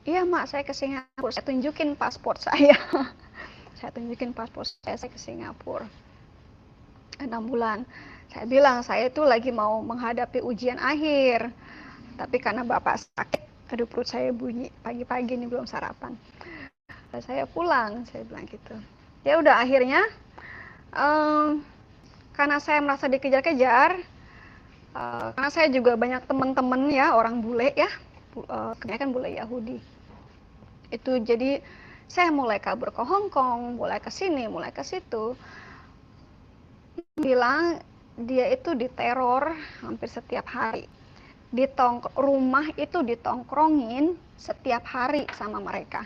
Iya mak, saya ke Singapura, saya tunjukin paspor saya. Saya tunjukin paspor saya ke Singapura 6 bulan. Saya bilang saya itu lagi mau menghadapi ujian akhir, tapi karena bapak sakit, aduh perut saya bunyi pagi-pagi ini belum sarapan. Saya pulang, saya bilang gitu. Ya udah akhirnya karena saya merasa dikejar-kejar, karena saya juga banyak teman-teman ya orang bule ya, kebanyakan bule Yahudi. Itu jadi saya mulai kabur ke Hong Kong, mulai ke sini, mulai ke situ. Bilang dia itu diteror hampir setiap hari. Rumah itu ditongkrongin setiap hari sama mereka.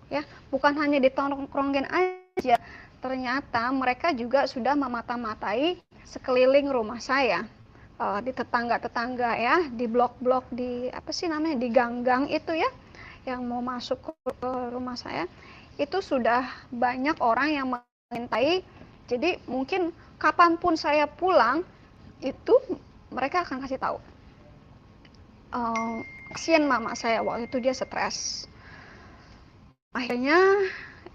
Ya, bukan hanya ditongkrongin aja, ternyata mereka juga sudah memata-matai sekeliling rumah saya, di tetangga-tetangga ya, di blok-blok, di apa sih namanya, di gang-gang itu ya, yang mau masuk ke rumah saya, itu sudah banyak orang yang mengintai. Jadi mungkin kapanpun saya pulang, itu mereka akan kasih tahu. Kasian mama saya waktu itu, dia stres. Akhirnya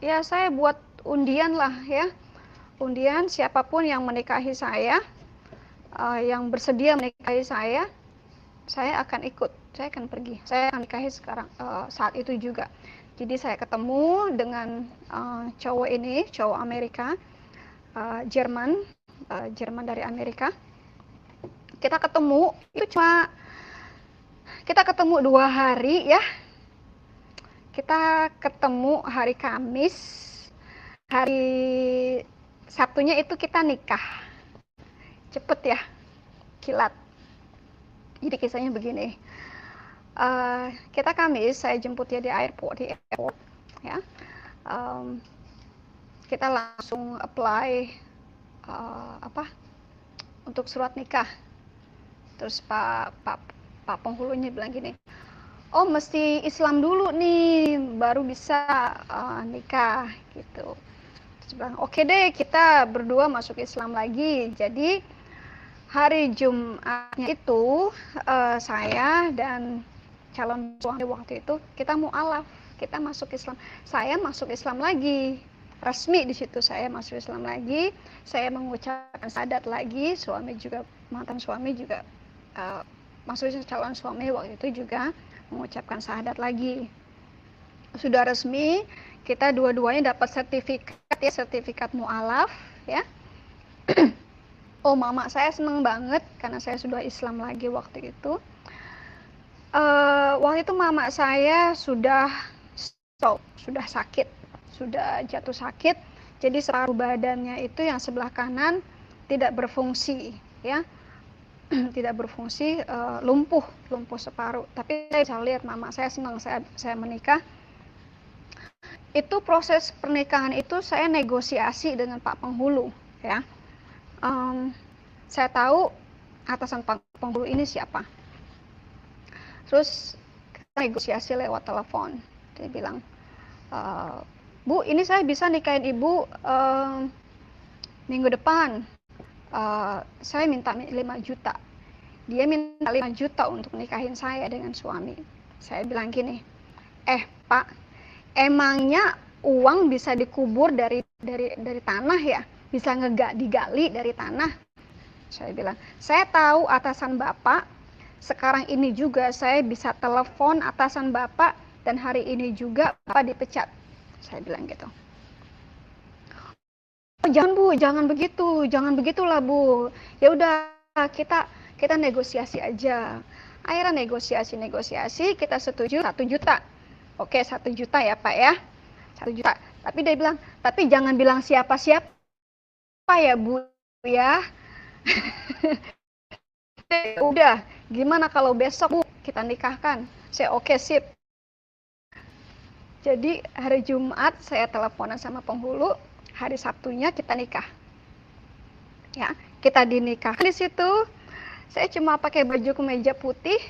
ya saya buat undian lah ya, undian siapapun yang menikahi saya, yang bersedia menikahi saya akan ikut, saya akan pergi, saya akan nikahi sekarang, saat itu juga. Jadi saya ketemu dengan cowok ini, cowok Amerika, Jerman dari Amerika. Kita ketemu, itu cuma kita ketemu 2 hari ya. Kita ketemu hari Kamis, hari Sabtunya itu kita nikah. Cepet ya, kilat. Jadi kisahnya begini, kita Kamis, saya jemput dia di airport ya. Kita langsung apply untuk surat nikah. Terus Pak penghulunya bilang gini, oh mesti Islam dulu nih baru bisa nikah gitu. Terus bilang oke deh, kita berdua masuk Islam lagi. Jadi hari Jumatnya itu saya dan calon suami waktu itu kita mu'alaf, kita masuk Islam. Saya masuk Islam lagi, resmi di situ saya masuk Islam lagi. Saya mengucapkan syahadat lagi, suami juga, mantan suami juga masuk calon suami waktu itu juga mengucapkan syahadat lagi. Sudah resmi, kita dua-duanya dapat sertifikat mu'alaf ya. Oh mama saya senang banget karena saya sudah Islam lagi waktu itu. Waktu itu mama saya sudah sakit, sudah jatuh sakit. Jadi separuh badannya itu yang sebelah kanan tidak berfungsi ya. Tidak berfungsi, lumpuh separuh. Tapi saya bisa lihat mama saya senang saya menikah. Itu proses pernikahan itu saya negosiasi dengan Pak Penghulu ya. Saya tahu atasan penghulu ini siapa. Terus kita negosiasi lewat telepon. Dia bilang, Bu, ini saya bisa nikahin ibu minggu depan. Saya minta 5 juta. Dia minta 5 juta untuk nikahin saya dengan suami. Saya bilang gini, Pak, emangnya uang bisa dikubur dari tanah ya? Bisa digali dari tanah? Saya bilang, saya tahu atasan Bapak, sekarang ini juga saya bisa telepon atasan Bapak, dan hari ini juga Bapak dipecat. Saya bilang gitu. Oh, jangan Bu, jangan begitu, jangan begitulah Bu. Ya udah, kita negosiasi aja. Akhirnya negosiasi, kita setuju 1 juta. Oke, 1 juta ya Pak ya, 1 juta. Tapi dia bilang, tapi jangan bilang siapa-siapa ya Bu ya. Udah, gimana kalau besok Bu kita nikahkan? Saya oke, sip. Jadi hari Jumat saya teleponan sama penghulu, hari Sabtunya kita nikah. Ya, kita dinikahkan di situ. Saya cuma pakai baju kemeja putih.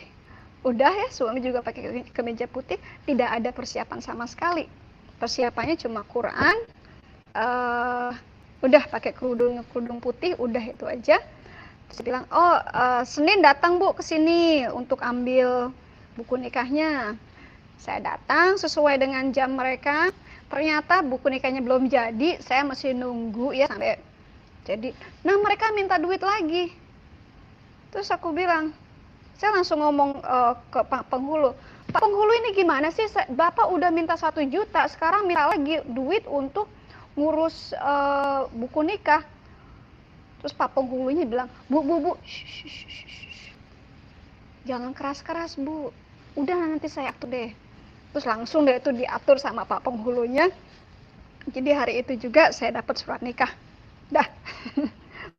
Udah ya, suami juga pakai kemeja putih, tidak ada persiapan sama sekali. Persiapannya cuma Quran, udah pakai kerudung putih, udah itu aja. Terus bilang, Senin datang Bu ke sini untuk ambil buku nikahnya. Saya datang sesuai dengan jam mereka. Ternyata buku nikahnya belum jadi, saya masih nunggu ya sampai jadi. Nah, mereka minta duit lagi. Terus aku bilang, saya langsung ngomong ke Pak Penghulu, Pak Penghulu ini gimana sih? Bapak udah minta 1 juta, sekarang minta lagi duit untuk ngurus buku nikah. Terus Pak Penghulunya bilang, Bu, jangan keras-keras Bu, udah nanti saya atur deh. Terus langsung deh itu diatur sama Pak Penghulunya. Jadi hari itu juga saya dapat surat nikah. Dah.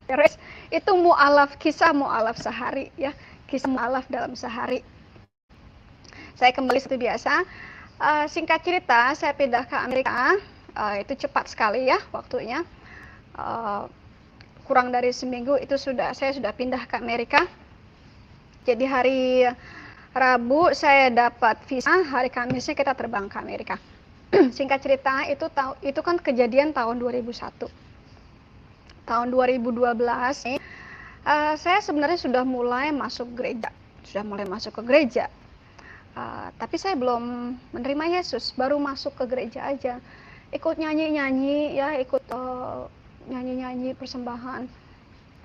Beres. Itu kisah mu'alaf sehari ya. Kisah mu'alaf dalam sehari. Saya kembali seperti biasa. Singkat cerita, saya pindah ke Amerika. Itu cepat sekali ya waktunya. Kurang dari seminggu itu saya sudah pindah ke Amerika. Jadi hari Rabu saya dapat visa, hari Kamisnya kita terbang ke Amerika. Singkat cerita, itu kan kejadian tahun 2001. Tahun 2012 saya sebenarnya sudah mulai masuk ke gereja. Tapi saya belum menerima Yesus, baru masuk ke gereja aja. Ikut nyanyi-nyanyi ya, ikut nyanyi-nyanyi persembahan.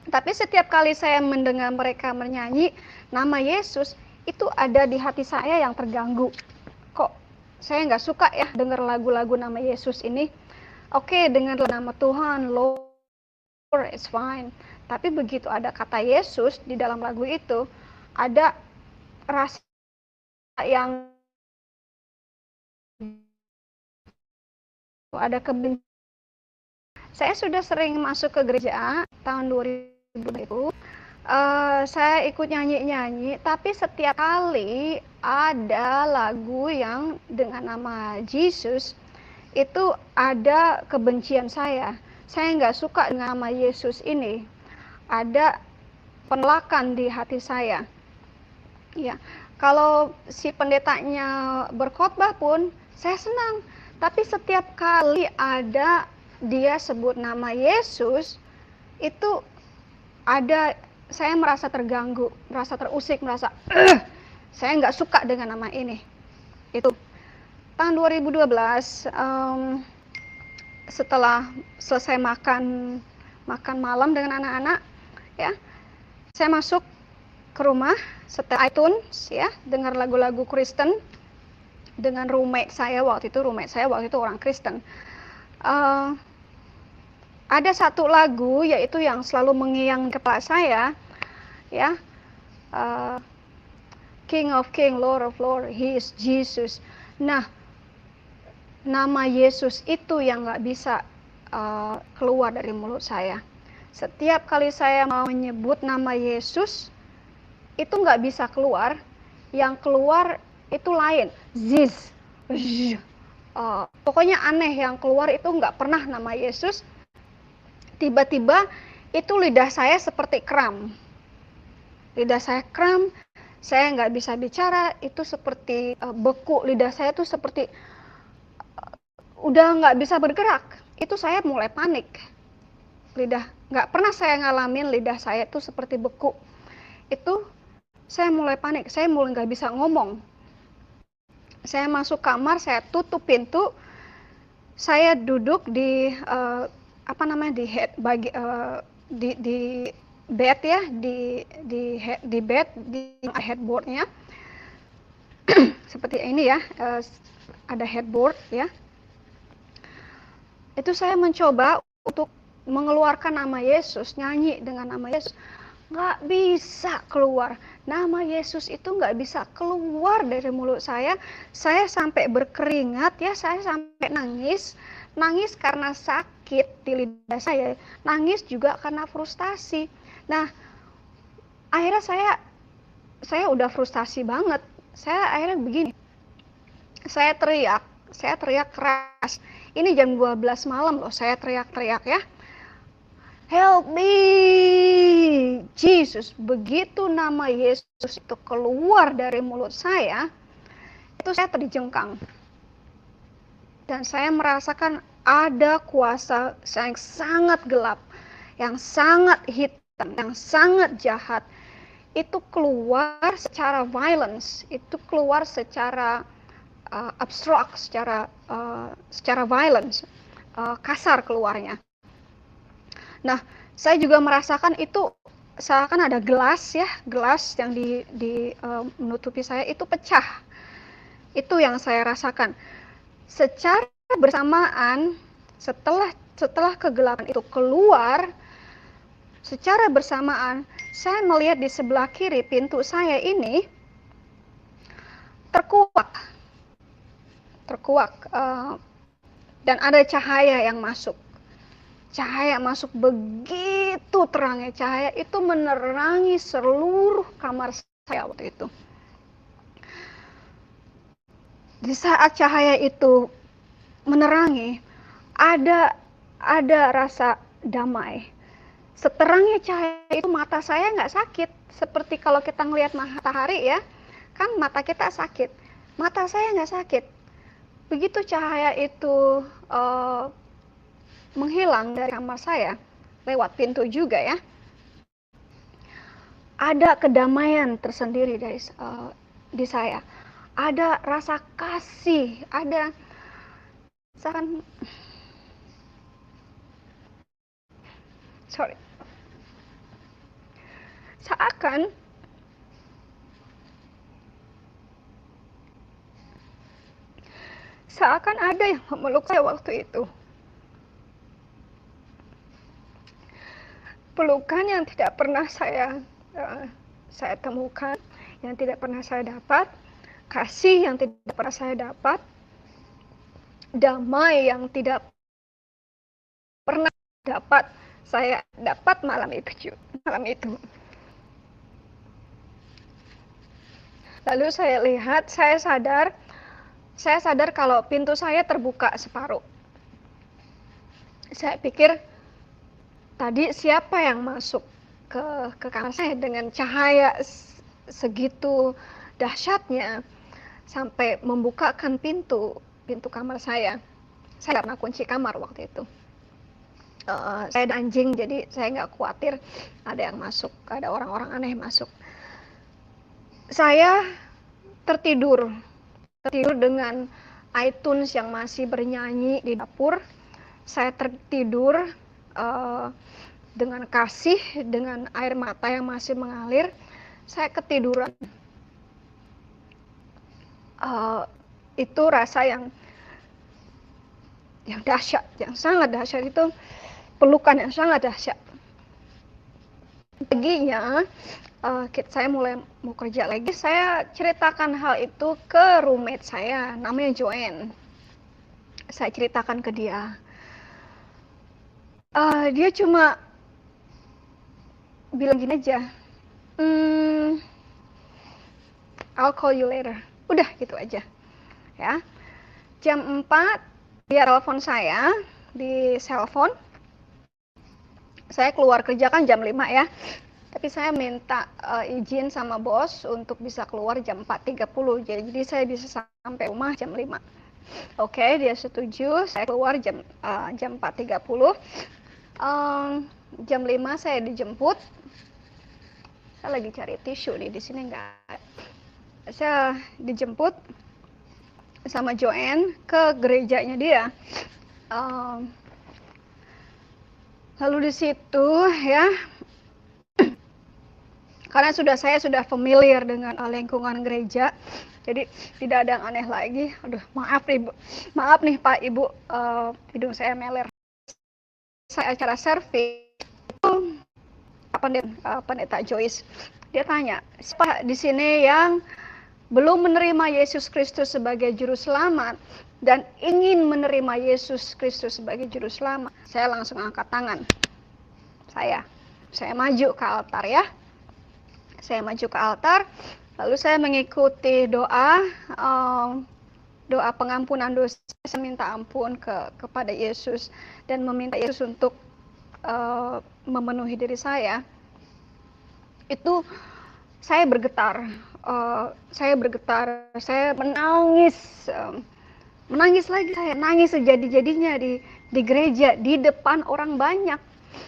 Tapi setiap kali saya mendengar mereka menyanyi nama Yesus, itu ada di hati saya yang terganggu. Kok saya nggak suka ya dengar lagu-lagu nama Yesus ini. Oke, dengar nama Tuhan, Lord, it's fine. Tapi begitu ada kata Yesus di dalam lagu itu, ada rasa yang ada kebencian. Saya sudah sering masuk ke gereja tahun 2000. Saya ikut nyanyi-nyanyi, tapi setiap kali ada lagu yang dengan nama Yesus, itu ada kebencian saya. Saya nggak suka dengan nama Yesus ini. Ada penolakan di hati saya. Ya, kalau si pendetanya berkhotbah pun, saya senang. Tapi setiap kali ada dia sebut nama Yesus, itu saya merasa terganggu, merasa terusik, merasa saya nggak suka dengan nama ini. Itu tahun 2012 setelah selesai makan malam dengan anak-anak ya, saya masuk ke rumah, setel iTunes ya, dengar lagu-lagu Kristen dengan roommate saya waktu itu orang Kristen. Ada satu lagu yaitu yang selalu mengiang kepala saya ya, King of King, Lord of Lord, He is Jesus. Nah, nama Yesus itu yang nggak bisa keluar dari mulut saya. Setiap kali saya mau menyebut nama Yesus, itu nggak bisa keluar. Yang keluar itu lain, Ziz. Pokoknya aneh, yang keluar itu nggak pernah nama Yesus. Tiba-tiba itu lidah saya seperti kram. Lidah saya kram, saya nggak bisa bicara, itu seperti beku. Lidah saya tuh seperti udah nggak bisa bergerak. Itu saya mulai panik. Nggak pernah saya ngalamin lidah saya tuh seperti beku. Itu saya mulai panik, saya mulai nggak bisa ngomong. Saya masuk kamar, saya tutup pintu, saya duduk di di bed ya, di bed di headboardnya seperti ini ya, ada headboard ya. Itu saya mencoba untuk mengeluarkan nama Yesus, nyanyi dengan nama Yesus, nggak bisa keluar. Nama Yesus itu nggak bisa keluar dari mulut saya. Saya sampai berkeringat ya, saya sampai nangis karena sakit di lidah saya, nangis juga karena frustasi. Nah, akhirnya saya udah frustasi banget. Saya akhirnya begini, saya teriak keras. Ini jam 12 malam loh, saya teriak-teriak ya, help me Jesus. Begitu nama Yesus itu keluar dari mulut saya, itu saya terjengkang. Dan saya merasakan ada kuasa yang sangat gelap, yang sangat hitam, yang sangat jahat. Itu keluar secara violence, itu keluar secara abstrak, secara violence, kasar keluarnya. Nah, saya juga merasakan itu seakan ada gelas yang menutupi saya itu pecah. Itu yang saya rasakan. Secara bersamaan, setelah kegelapan itu keluar, secara bersamaan saya melihat di sebelah kiri pintu saya ini terkuak, dan ada cahaya yang masuk. Cahaya masuk begitu terangnya, cahaya itu menerangi seluruh kamar saya waktu itu. Di saat cahaya itu menerangi, ada rasa damai. Seterangnya cahaya itu mata saya nggak sakit, seperti kalau kita ngelihat matahari ya, kan mata kita sakit. Mata saya nggak sakit. Begitu cahaya itu menghilang dari kamar saya, lewat pintu juga ya, ada kedamaian tersendiri di saya. Ada rasa kasih, ada seakan ada yang memeluk saya waktu itu. Pelukan yang tidak pernah saya temukan, yang tidak pernah saya dapat, kasih yang tidak pernah saya dapat, damai yang tidak pernah saya dapat malam itu. Lalu saya lihat, saya sadar kalau pintu saya terbuka separuh. Saya pikir, tadi siapa yang masuk ke kamar saya dengan cahaya segitu dahsyatnya sampai membukakan pintu kamar saya. Saya nggak pernah kunci kamar waktu itu. Saya ada anjing, jadi saya nggak khawatir ada yang masuk, ada orang-orang aneh masuk. Saya tertidur dengan iTunes yang masih bernyanyi di dapur. Saya tertidur dengan kasih, dengan air mata yang masih mengalir. Saya ketiduran. Itu rasa yang dahsyat, yang sangat dahsyat, itu pelukan yang sangat dahsyat. Paginya saya mulai mau kerja lagi, saya ceritakan hal itu ke roommate saya, namanya Joanne. Saya ceritakan ke dia. Dia cuma bilang gini aja, I'll call you later. Udah gitu aja. Ya. Jam 4 dia telepon saya di cellphone. Saya keluar kerja kan jam 5 ya. Tapi saya minta izin sama bos untuk bisa keluar jam 4.30. Jadi saya bisa sampai rumah jam 5. Oke, dia setuju. Saya keluar jam 4.30. Jam 5 saya dijemput. Saya lagi cari tisu nih, di sini enggak. Saya dijemput sama Joanne ke gerejanya dia. Lalu di situ ya, karena saya sudah familiar dengan lingkungan gereja, jadi tidak ada yang aneh lagi. Aduh, maaf nih Pak Ibu, hidung saya meler. Saya acara service itu pendeta Joyce, dia tanya, siapa di sini yang belum menerima Yesus Kristus sebagai juru selamat dan ingin menerima Yesus Kristus sebagai juru selamat? Saya langsung angkat tangan. Saya maju ke altar ya. Saya maju ke altar, lalu saya mengikuti doa pengampunan dosa. Saya minta ampun kepada Yesus dan meminta Yesus untuk memenuhi diri saya. Itu saya bergetar, saya menangis lagi, saya nangis sejadi-jadinya di gereja, di depan orang banyak.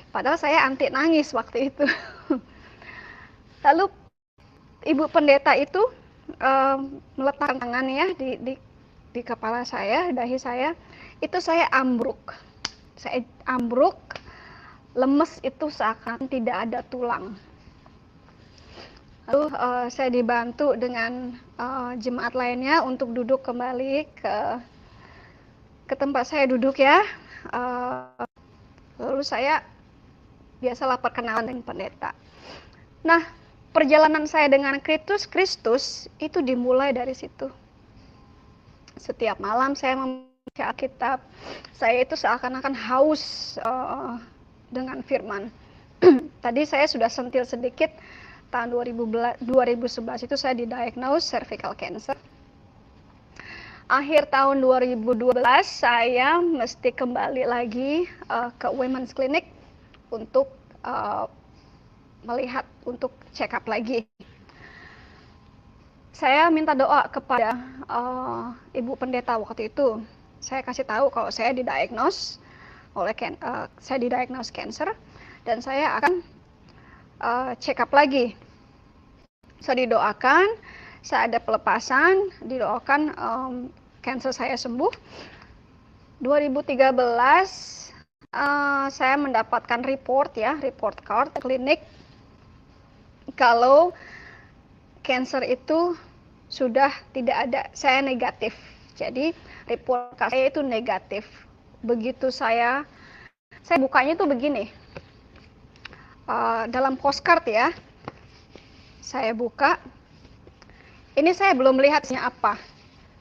Padahal saya anti nangis waktu itu. Lalu ibu pendeta itu meletakkan tangannya di di kepala saya, dahi saya, itu saya ambruk. Saya ambruk, lemes itu seakan tidak ada tulang. Lalu saya dibantu dengan jemaat lainnya untuk duduk kembali ke tempat saya duduk ya. Lalu saya biasalah perkenalan dengan pendeta. Nah, perjalanan saya dengan Kristus itu dimulai dari situ. Setiap malam saya membaca Alkitab, saya itu seakan-akan haus dengan firman. Tadi saya sudah sentil sedikit, tahun 2011 itu saya didiagnose cervical cancer. Akhir tahun 2012 saya mesti kembali lagi ke Women's Clinic untuk melihat, untuk check up lagi. Saya minta doa kepada ibu pendeta waktu itu. Saya kasih tahu kalau saya didiagnose cancer dan saya akan check up lagi. Saya didoakan, saya ada pelepasan, didoakan cancer saya sembuh. 2013 saya mendapatkan report card klinik kalau cancer itu sudah tidak ada, saya negatif. Jadi report saya itu negatif. Begitu saya bukanya itu begini, dalam postcard ya, saya buka, ini saya belum melihatnya apa.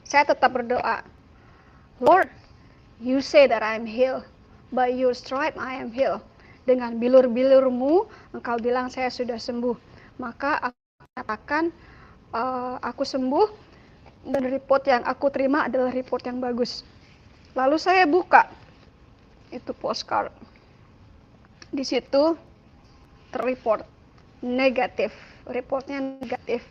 Saya tetap berdoa, Lord, you say that I am healed, by your stripe I am healed. Dengan bilur-bilurmu, engkau bilang saya sudah sembuh. Maka aku katakan, aku sembuh, dan report yang aku terima adalah report yang bagus. Lalu saya buka itu postcard. Di situ terreport negatif, reportnya negatif.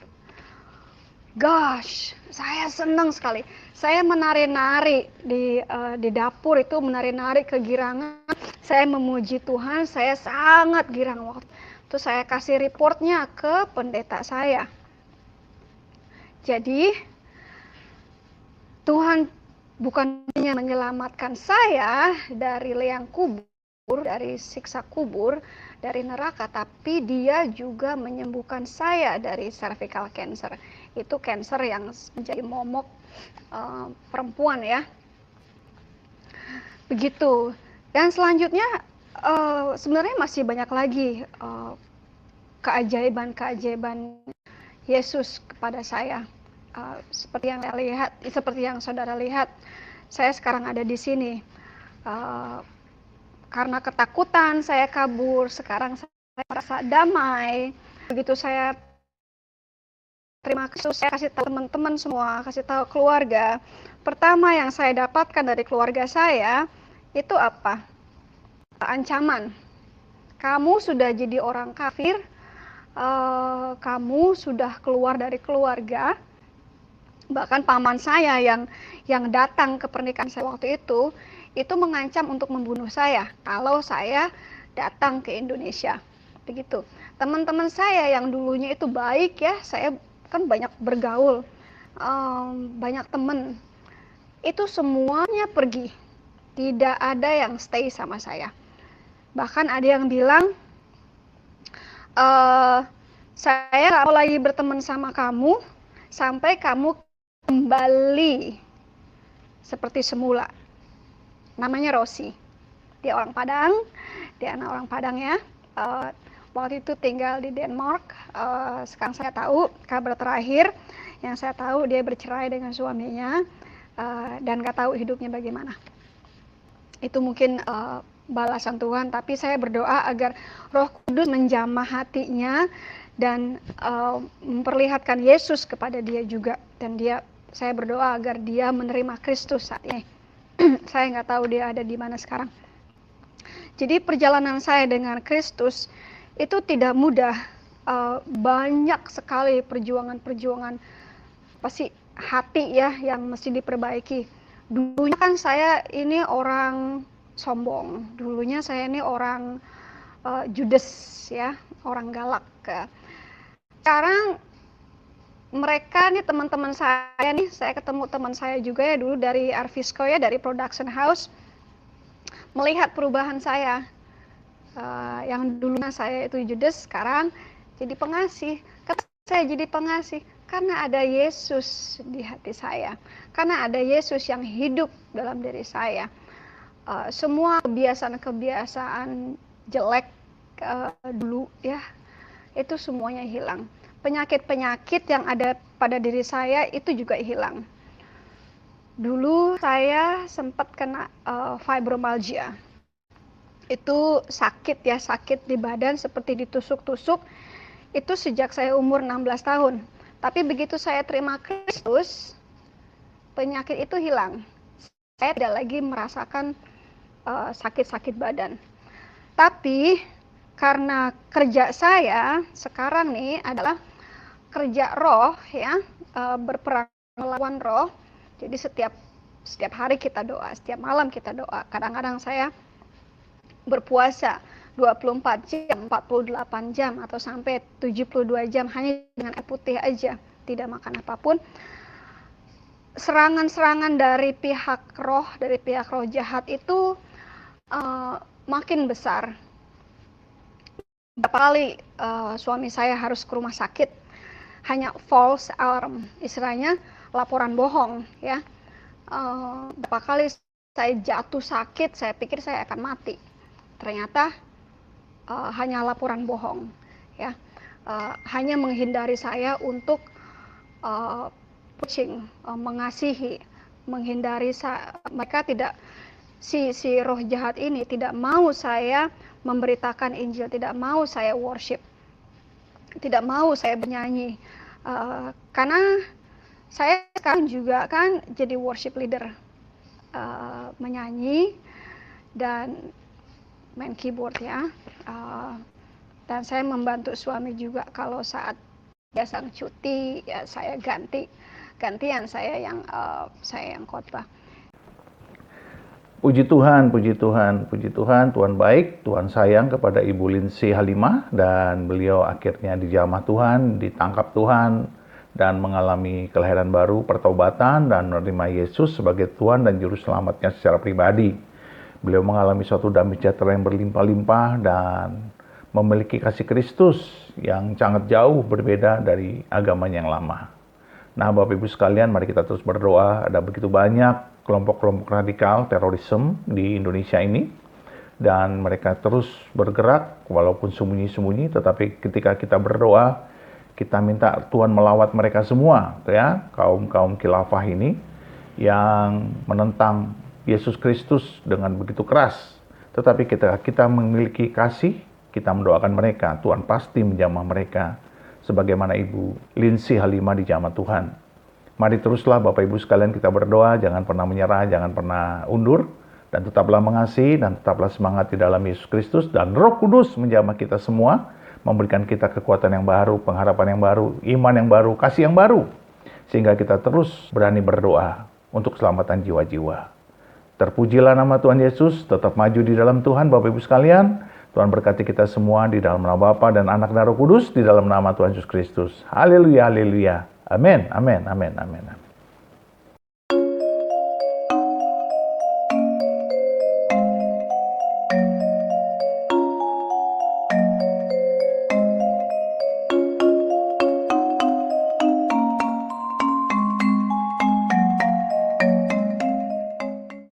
Gosh, saya senang sekali. Saya menari-nari di dapur itu, menari-nari kegirangan. Saya memuji Tuhan, saya sangat girang waktu itu. Saya kasih reportnya ke pendeta saya. Jadi Tuhan bukan hanya menyelamatkan saya dari liang kubur, dari siksa kubur, dari neraka, tapi Dia juga menyembuhkan saya dari cervical cancer. Itu cancer yang menjadi momok perempuan ya. Begitu. Dan selanjutnya sebenarnya masih banyak lagi keajaiban-keajaiban Yesus kepada saya. Seperti yang saudara lihat, saya sekarang ada di sini. Karena ketakutan saya kabur, sekarang saya merasa damai. Begitu saya terima Kristus, saya kasih tahu teman-teman semua, kasih tahu keluarga. Pertama yang saya dapatkan dari keluarga saya, itu apa? Ancaman. Kamu sudah jadi orang kafir, kamu sudah keluar dari keluarga. Bahkan paman saya yang datang ke pernikahan saya waktu itu mengancam untuk membunuh saya kalau saya datang ke Indonesia. Begitu. Teman-teman saya yang dulunya itu baik ya, saya kan banyak bergaul, banyak teman, itu semuanya pergi, tidak ada yang stay sama saya. Bahkan ada yang bilang, saya gak mau lagi berteman sama kamu sampai kamu kembali seperti semula. Namanya Rosi, dia orang Padang, dia anak orang Padang ya. Waktu itu tinggal di Denmark. Sekarang saya tahu kabar terakhir yang saya tahu dia bercerai dengan suaminya dan gak tahu hidupnya bagaimana. Itu mungkin balasan Tuhan, tapi saya berdoa agar Roh Kudus menjamah hatinya dan memperlihatkan Yesus kepada dia juga, dan saya berdoa agar dia menerima Kristus saat ini. Saya nggak tahu dia ada di mana sekarang. Jadi perjalanan saya dengan Kristus itu tidak mudah, banyak sekali perjuangan pasti hati ya yang mesti diperbaiki. Dulunya kan saya ini orang sombong, dulunya saya ini orang judes ya, orang galak. Sekarang mereka nih teman-teman saya nih, saya ketemu teman saya juga ya dulu dari Arvisco ya, dari production house, melihat perubahan saya. Yang dulunya saya itu judes, sekarang jadi pengasih. Kenapa saya jadi pengasih? Karena ada Yesus di hati saya. Karena ada Yesus yang hidup dalam diri saya. Semua kebiasaan-kebiasaan jelek dulu ya, itu semuanya hilang. Penyakit-penyakit yang ada pada diri saya itu juga hilang. Dulu saya sempat kena fibromyalgia. Itu sakit ya, sakit di badan seperti ditusuk-tusuk. Itu sejak saya umur 16 tahun. Tapi begitu saya terima Kristus, penyakit itu hilang. Saya tidak lagi merasakan sakit-sakit badan. Tapi karena kerja saya sekarang nih adalah kerja roh ya, berperang melawan roh. Jadi setiap hari kita doa, setiap malam kita doa. Kadang-kadang saya berpuasa 24 jam, 48 jam atau sampai 72 jam hanya dengan air putih aja, tidak makan apapun. Serangan-serangan dari pihak roh jahat itu makin besar. Berapa kali suami saya harus ke rumah sakit, hanya false alarm, istilahnya laporan bohong ya. Berapa kali saya jatuh sakit, saya pikir saya akan mati. Ternyata hanya laporan bohong ya, hanya menghindari saya untuk preaching, mengasihi, menghindari mereka tidak, si roh jahat ini tidak mau saya memberitakan Injil, tidak mau saya worship, tidak mau saya bernyanyi, karena saya sekarang juga kan jadi worship leader, menyanyi dan main keyboard ya, dan saya membantu suami juga kalau saat dia sang cuti ya, saya gantian saya yang khotbah. Puji Tuhan, puji Tuhan, puji Tuhan, Tuhan baik, Tuhan sayang kepada Ibu Lindsay Halimah, dan beliau akhirnya dijamah Tuhan, ditangkap Tuhan, dan mengalami kelahiran baru, pertobatan, dan menerima Yesus sebagai Tuhan dan Juru Selamatnya secara pribadi. Beliau mengalami suatu damai sejahtera yang berlimpah-limpah dan memiliki kasih Kristus yang sangat jauh berbeda dari agamanya yang lama. Nah, Bapak Ibu sekalian, mari kita terus berdoa. Ada begitu banyak kelompok-kelompok radikal terorisme di Indonesia ini, dan mereka terus bergerak walaupun sembunyi-sembunyi, tetapi ketika kita berdoa, kita minta Tuhan melawat mereka semua, ya, kaum khilafah ini yang menentang Yesus Kristus dengan begitu keras. Tetapi kita memiliki kasih, kita mendoakan mereka, Tuhan pasti menjamah mereka, sebagaimana Ibu Lindsay Halimah dijamah Tuhan. Mari teruslah Bapak Ibu sekalian kita berdoa, jangan pernah menyerah, jangan pernah undur, dan tetaplah mengasihi, dan tetaplah semangat di dalam Yesus Kristus, dan Roh Kudus menjamah kita semua, memberikan kita kekuatan yang baru, pengharapan yang baru, iman yang baru, kasih yang baru, sehingga kita terus berani berdoa untuk keselamatan jiwa-jiwa. Terpujilah nama Tuhan Yesus, tetap maju di dalam Tuhan Bapak Ibu sekalian. Tuhan berkati kita semua di dalam nama Bapa dan Anak dan Roh Kudus, di dalam nama Tuhan Yesus Kristus. Haleluya, haleluya. Amin, amin, amin, amin.